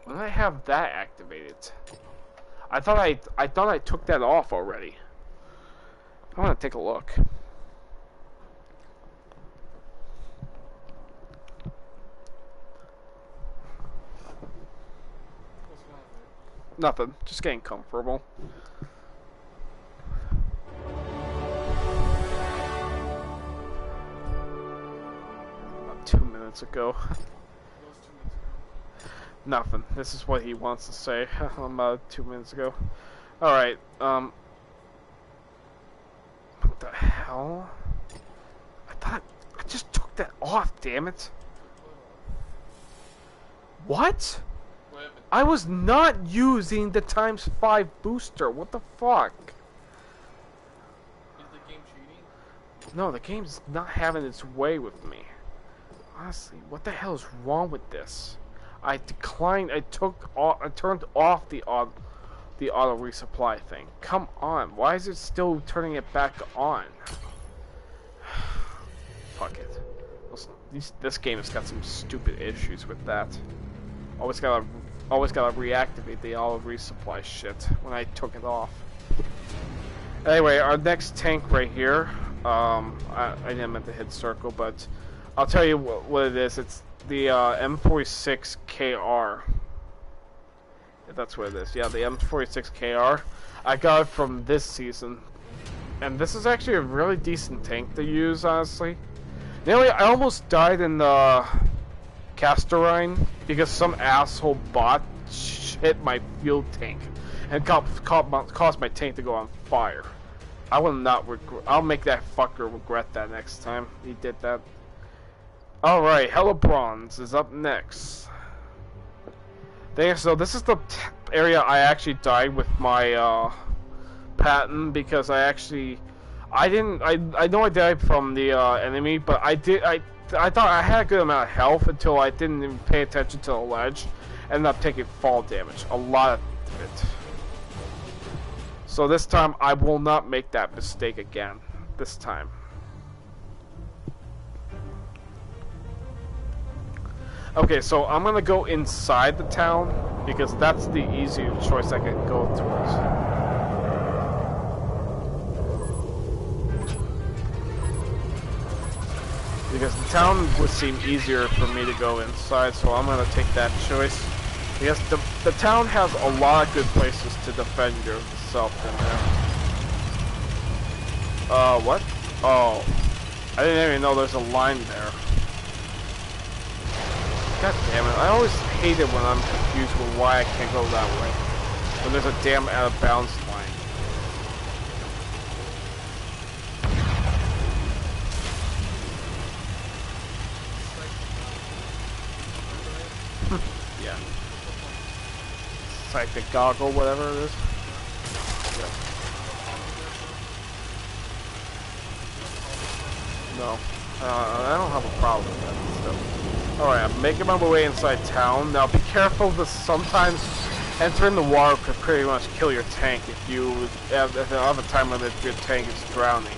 When did I have that activated? I thought I took that off already. I want to take a look. Nothing, just getting comfortable. About 2 minutes ago. Nothing. This is what he wants to say. About 2 minutes ago. Alright, what the hell? I just took that off, damn it. What? I was not using the ×5 booster. What the fuck? Is the game cheating? No, the game's not having its way with me. Honestly, what the hell is wrong with this? I declined. I turned off the auto resupply thing. Come on, why is it still turning it back on? Fuck it. This game has got some stupid issues with that. Always gotta reactivate the auto resupply shit when I took it off. Anyway, our next tank right here. I didn't meant to hit circle, but I'll tell you what it is. It's the M46KR. If that's what it is. Yeah, the M46KR. I got it from this season. And this is actually a really decent tank to use, honestly. Nearly, I almost died in the Castorine because some asshole bot hit my fuel tank and caused my tank to go on fire. I will not regret. I'll make that fucker regret that next time he did that. Alright, Hello Bronze is up next. So this is the area I actually died with my Patton because I know I died from the enemy, but I thought I had a good amount of health until I didn't even pay attention to the ledge. Ended up taking fall damage, a lot of it. So this time I will not make that mistake again. This time. Okay, so I'm gonna go inside the town because that's the easier choice I can go towards. Because the town would seem easier for me to go inside, so I'm gonna take that choice. Because the town has a lot of good places to defend yourself in there. What? Oh. I didn't even know there's a line there. God damn it, I always hate it when I'm confused with why I can't go that way. When there's a damn out of bounds line. Yeah. Psychic goggle, whatever it is. Yeah. No. I don't have a problem with that stuff. Alright, I'm making my way inside town. Now be careful, because sometimes entering the water could pretty much kill your tank if you have a time limit if your tank is drowning.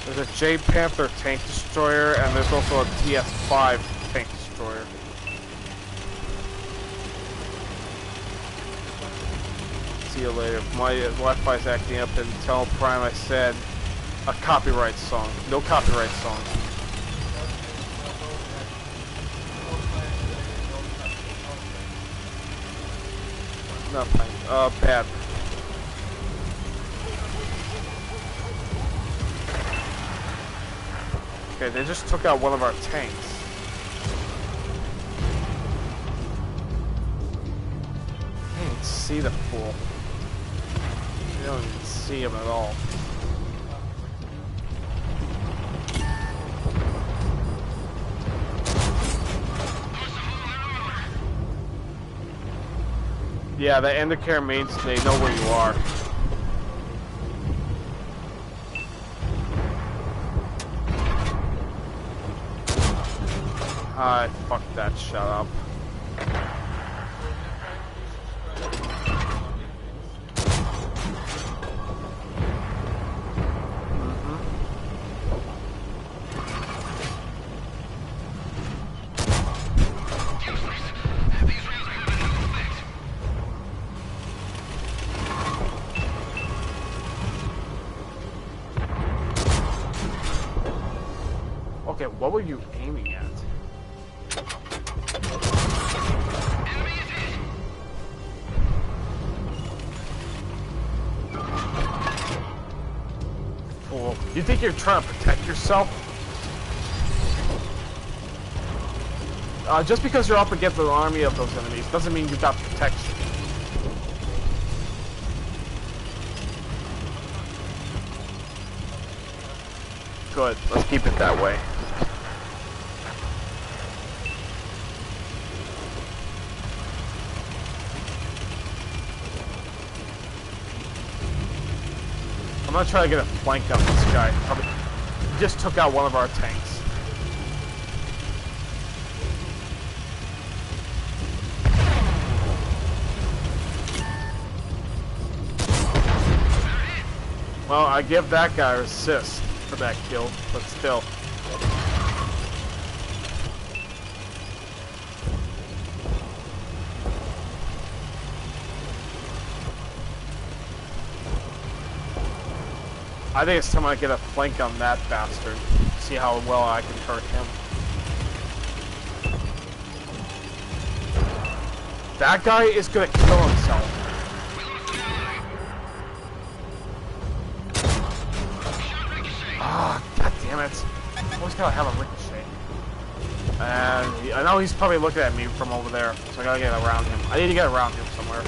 There's a J Panther tank destroyer, and there's also a TS5 tank destroyer. See you later. If my Wi-Fi is acting up, and tell Prime I said a copyright song. No copyright song. Nothing. Bad. Okay, they just took out one of our tanks. I can't even see the fool. You don't even see him at all. Yeah, the Endicare means they know where you are. Fuck that, shut up. Okay, what were you aiming at? Fool. You think you're trying to protect yourself? Just because you're up against an army of those enemies doesn't mean you got protection. Good, let's keep it that way. I'm gonna try to get a flank on this guy. Probably just took out one of our tanks. Well, I give that guy an assist for that kill, but still. I think it's time I get a flank on that bastard. See how well I can hurt him. That guy is gonna kill himself. Ah, god damn it. Always gotta have a ricochet. And I know he's probably looking at me from over there, so I gotta get around him. I need to get around him somewhere.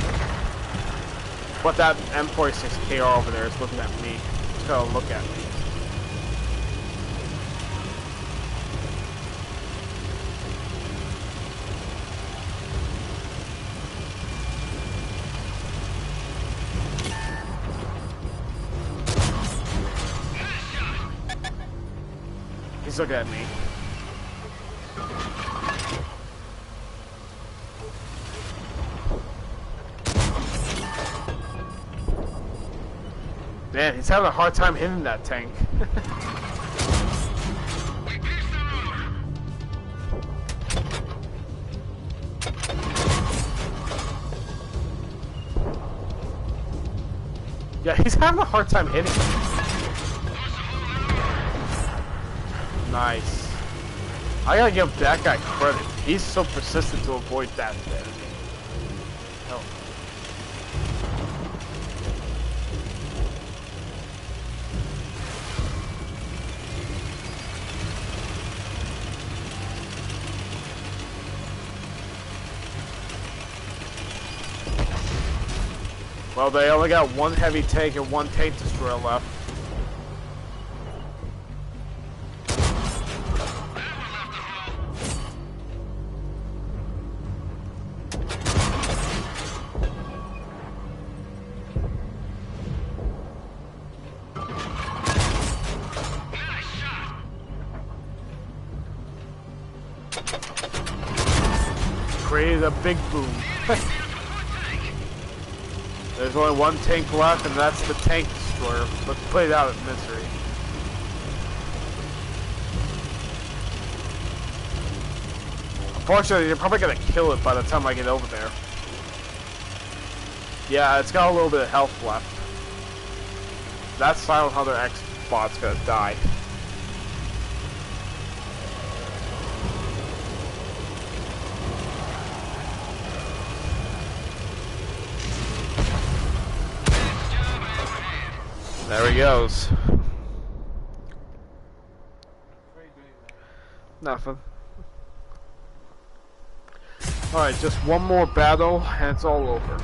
But that M46KR over there is looking at me. He's gotta look at me. He's looking at me. Man, he's having a hard time hitting that tank. Yeah, he's having a hard time hitting it. Nice. I gotta give that guy credit. He's so persistent to avoid that thing. Hell. Well, they only got one heavy tank and one tank destroyer left. Created a big boom. There's only one tank left, and that's the tank destroyer. Let's play it out at misery. Unfortunately, you're probably gonna kill it by the time I get over there. Yeah, it's got a little bit of health left. That Silent Hunter X bot's gonna die. There he goes. What are you doing there? Nothing. Alright, just one more battle and it's all over.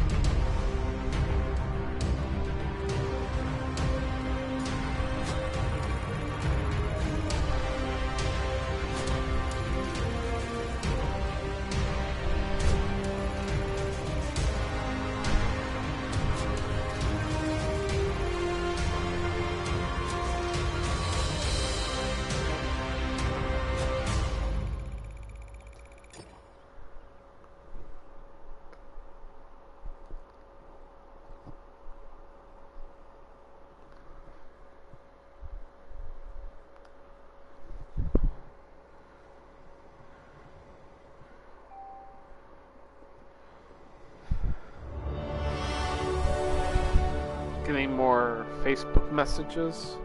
Getting more Facebook messages.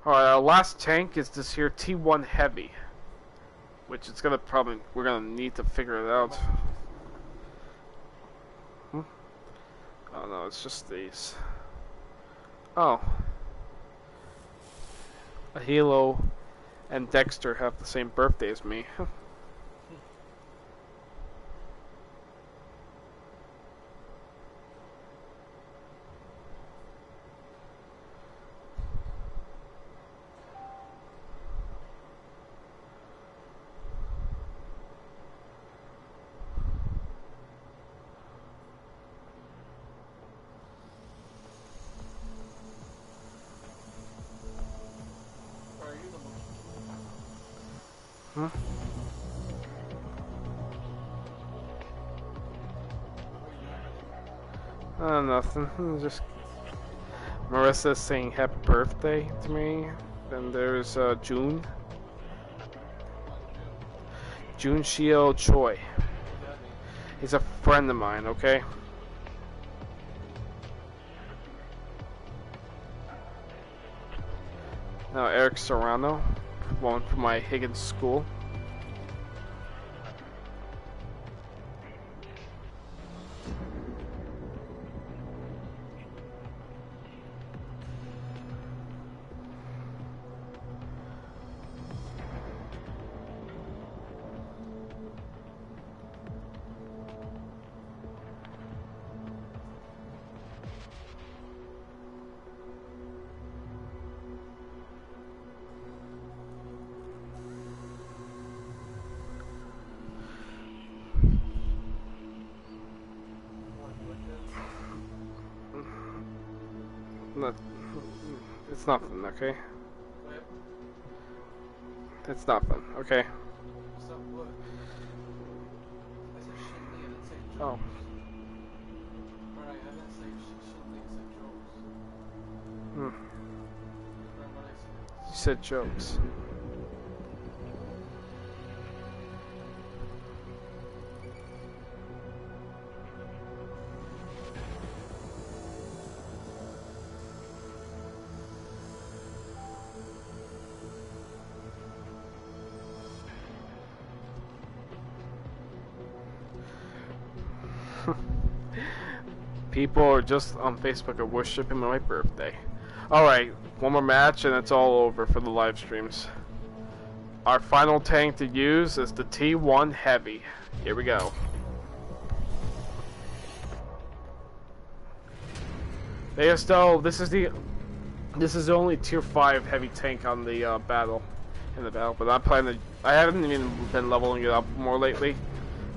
Alright, our last tank is this here T1 Heavy. Which it's gonna probably, we're gonna need to figure it out. Oh no, it's just these. Oh. A Halo and Dexter have the same birthday as me. Or are you the monkey? Huh? Nothing. Just Marissa saying happy birthday to me. Then there's June. Jun Shio Choi. He's a friend of mine, okay? Now Eric Serrano, one from my Higgins school. No, it's nothing, okay? What? It's nothing, okay? What's up, what? I said Shinley, I didn't say jokes. Oh. Right, I didn't say Shinley, I said jokes. Hmm. Remember what I said? You said jokes. People are just on Facebook are worshiping my birthday. Alright, one more match and it's all over for the live streams. Our final tank to use is the T1 Heavy. Here we go. ASL, this is the only tier 5 heavy tank on the battle. But I'm planning to, I haven't even been leveling it up more lately.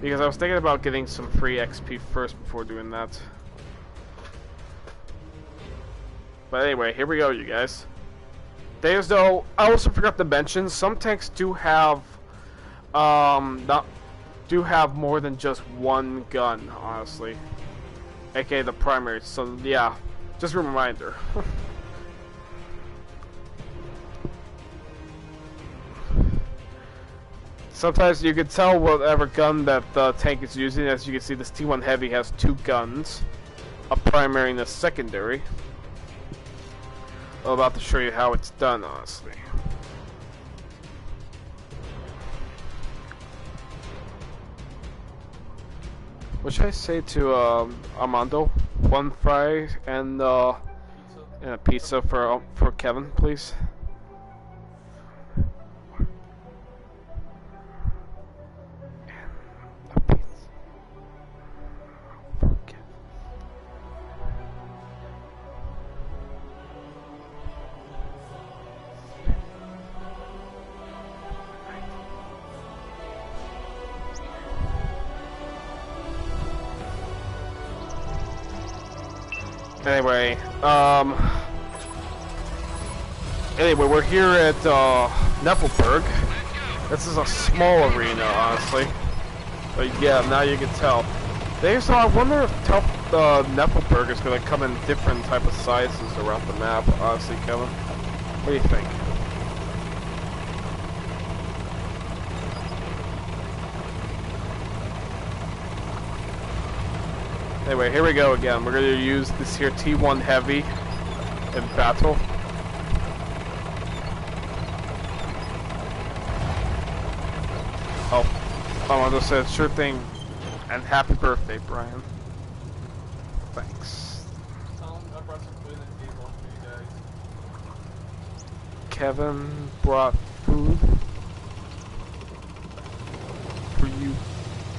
Because I was thinking about getting some free XP first before doing that. But anyway, here we go, you guys. There's though, I also forgot to mention, some tanks do have, do have more than just one gun, honestly. AKA the primary, so yeah, just a reminder. Sometimes you can tell whatever gun that the tank is using. As you can see, this T1 Heavy has two guns, a primary and a secondary. I'm about to show you how it's done, honestly. What should I say to Armando? One fry and a pizza for Kevin, please. Anyway, we're here at Neffelberg. This is a small arena, honestly. But yeah, now you can tell. So I wonder if Neffelberg is going to come in different type of sizes around the map, honestly, Kevin. What do you think? Anyway, here we go again. We're going to use this here T1 Heavy in battle. Oh, I just said sure thing, and happy birthday, Brian. Thanks. Tell him I brought some food and a table for you guys. Kevin brought food for you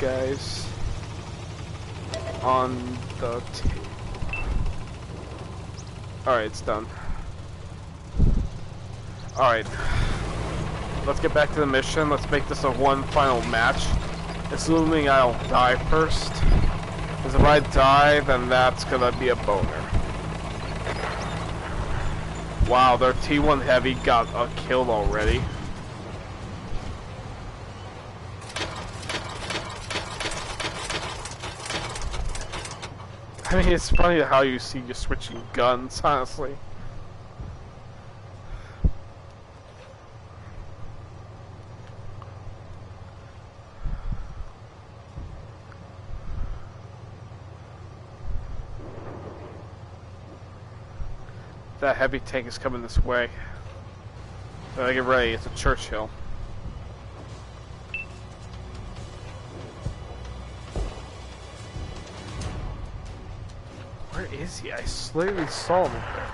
guys on the table. Alright, it's done. Alright. Let's get back to the mission. Let's make this a one final match. Assuming I'll die first. Because if I die, then that's gonna be a boner. Wow, their T1 Heavy got a kill already. I mean, it's funny how you see you switching guns, honestly. That heavy tank is coming this way. Get ready, it's a Churchill. Where is he? I literally saw him up there.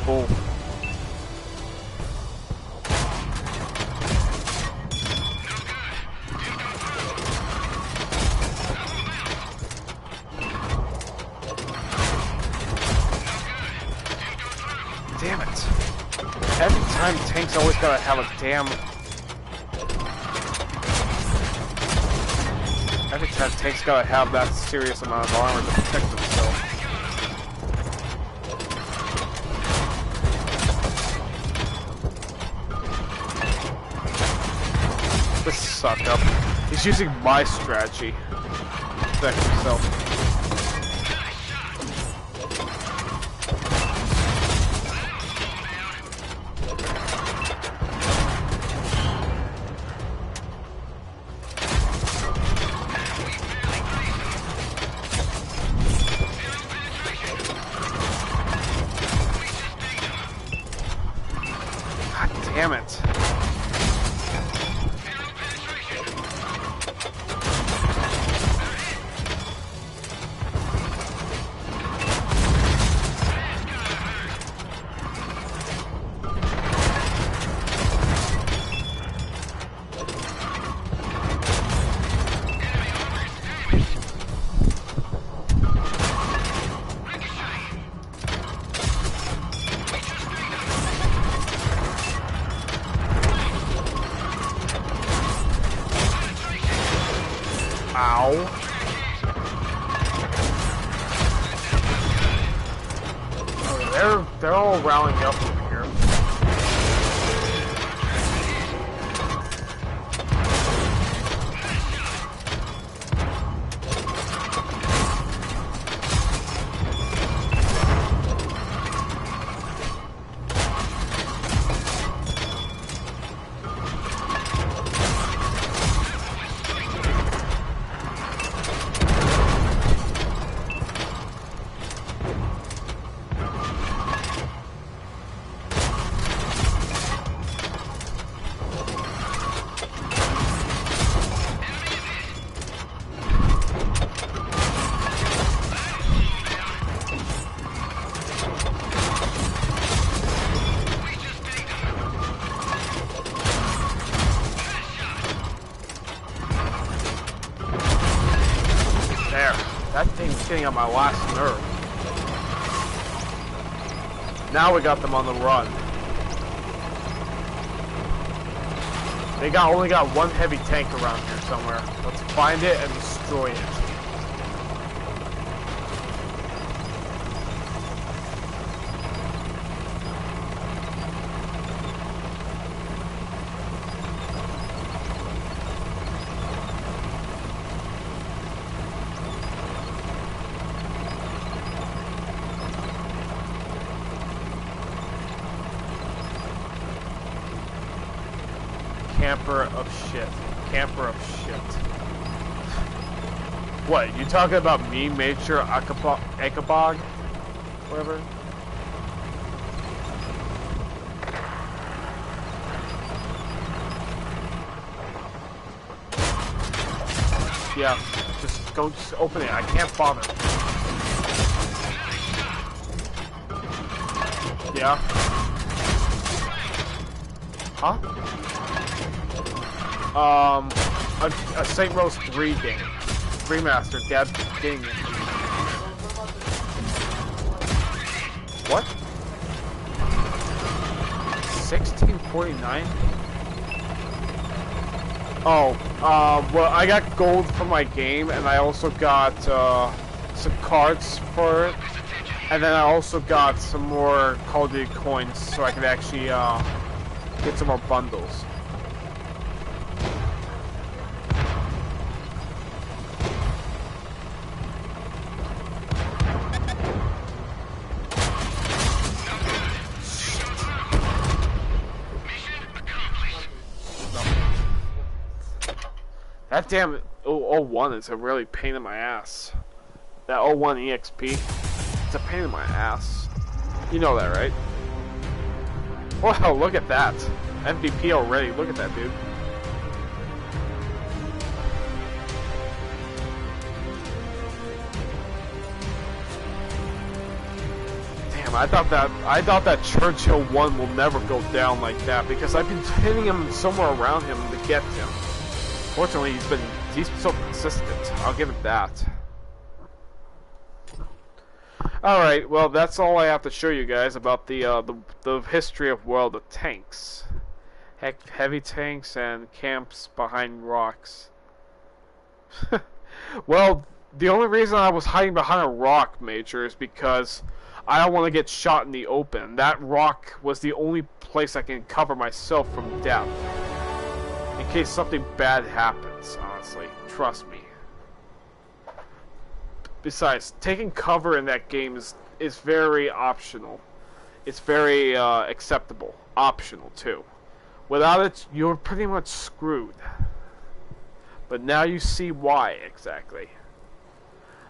Boom. Damn it. Every time tanks always gotta have a damn... Every time tank's gotta have that serious amount of armor to protect themselves. This suck up. He's using my strategy to protect himself. Damn it. Ow. Oh, they're all rallying up over here. That thing's getting on my last nerve. Now we got them on the run. They only got one heavy tank around here somewhere. Let's find it and destroy it. Camper of shit. Camper of shit. What, you talking about me, Major Akabog? Whatever? Yeah, just open it. I can't bother. Yeah? Huh? A St. Rose 3 game. Remastered, Dad getting it. What? 1649? Oh, well, I got gold for my game, and I also got, some cards for it. And then I also got some more Call of Duty coins, so I could actually, get some more bundles. That damn 001 is a really pain in my ass. That 01 EXP. It's a pain in my ass. You know that, right? Wow, look at that. MVP already. Look at that, dude. Damn, I thought that Churchill 1 will never go down like that because I've been hitting him somewhere around him to get him. Fortunately, he's so consistent. I'll give it that. Alright, well, that's all I have to show you guys about the history of World of Tanks. Heavy tanks and camps behind rocks. Well, the only reason I was hiding behind a rock, Major, is because I don't want to get shot in the open. That rock was the only place I can cover myself from death. In case something bad happens, honestly. Trust me. Besides, taking cover in that game is very optional. It's very acceptable. Optional, too. Without it, you're pretty much screwed. But now you see why, exactly.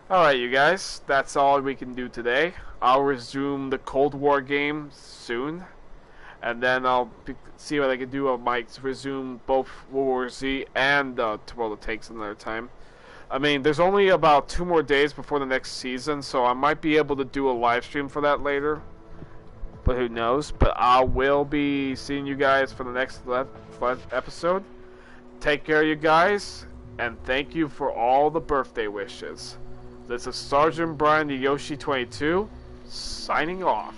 Alright, you guys. That's all we can do today. I'll resume the Cold War game soon. And then I'll see what I can do. I might resume both World War Z and World of Tanks another time. I mean, there's only about 2 more days before the next season, so I might be able to do a live stream for that later. But who knows? But I will be seeing you guys for the next episode. Take care, you guys, and thank you for all the birthday wishes. This is Sergeant Brian the Yoshi 22, signing off.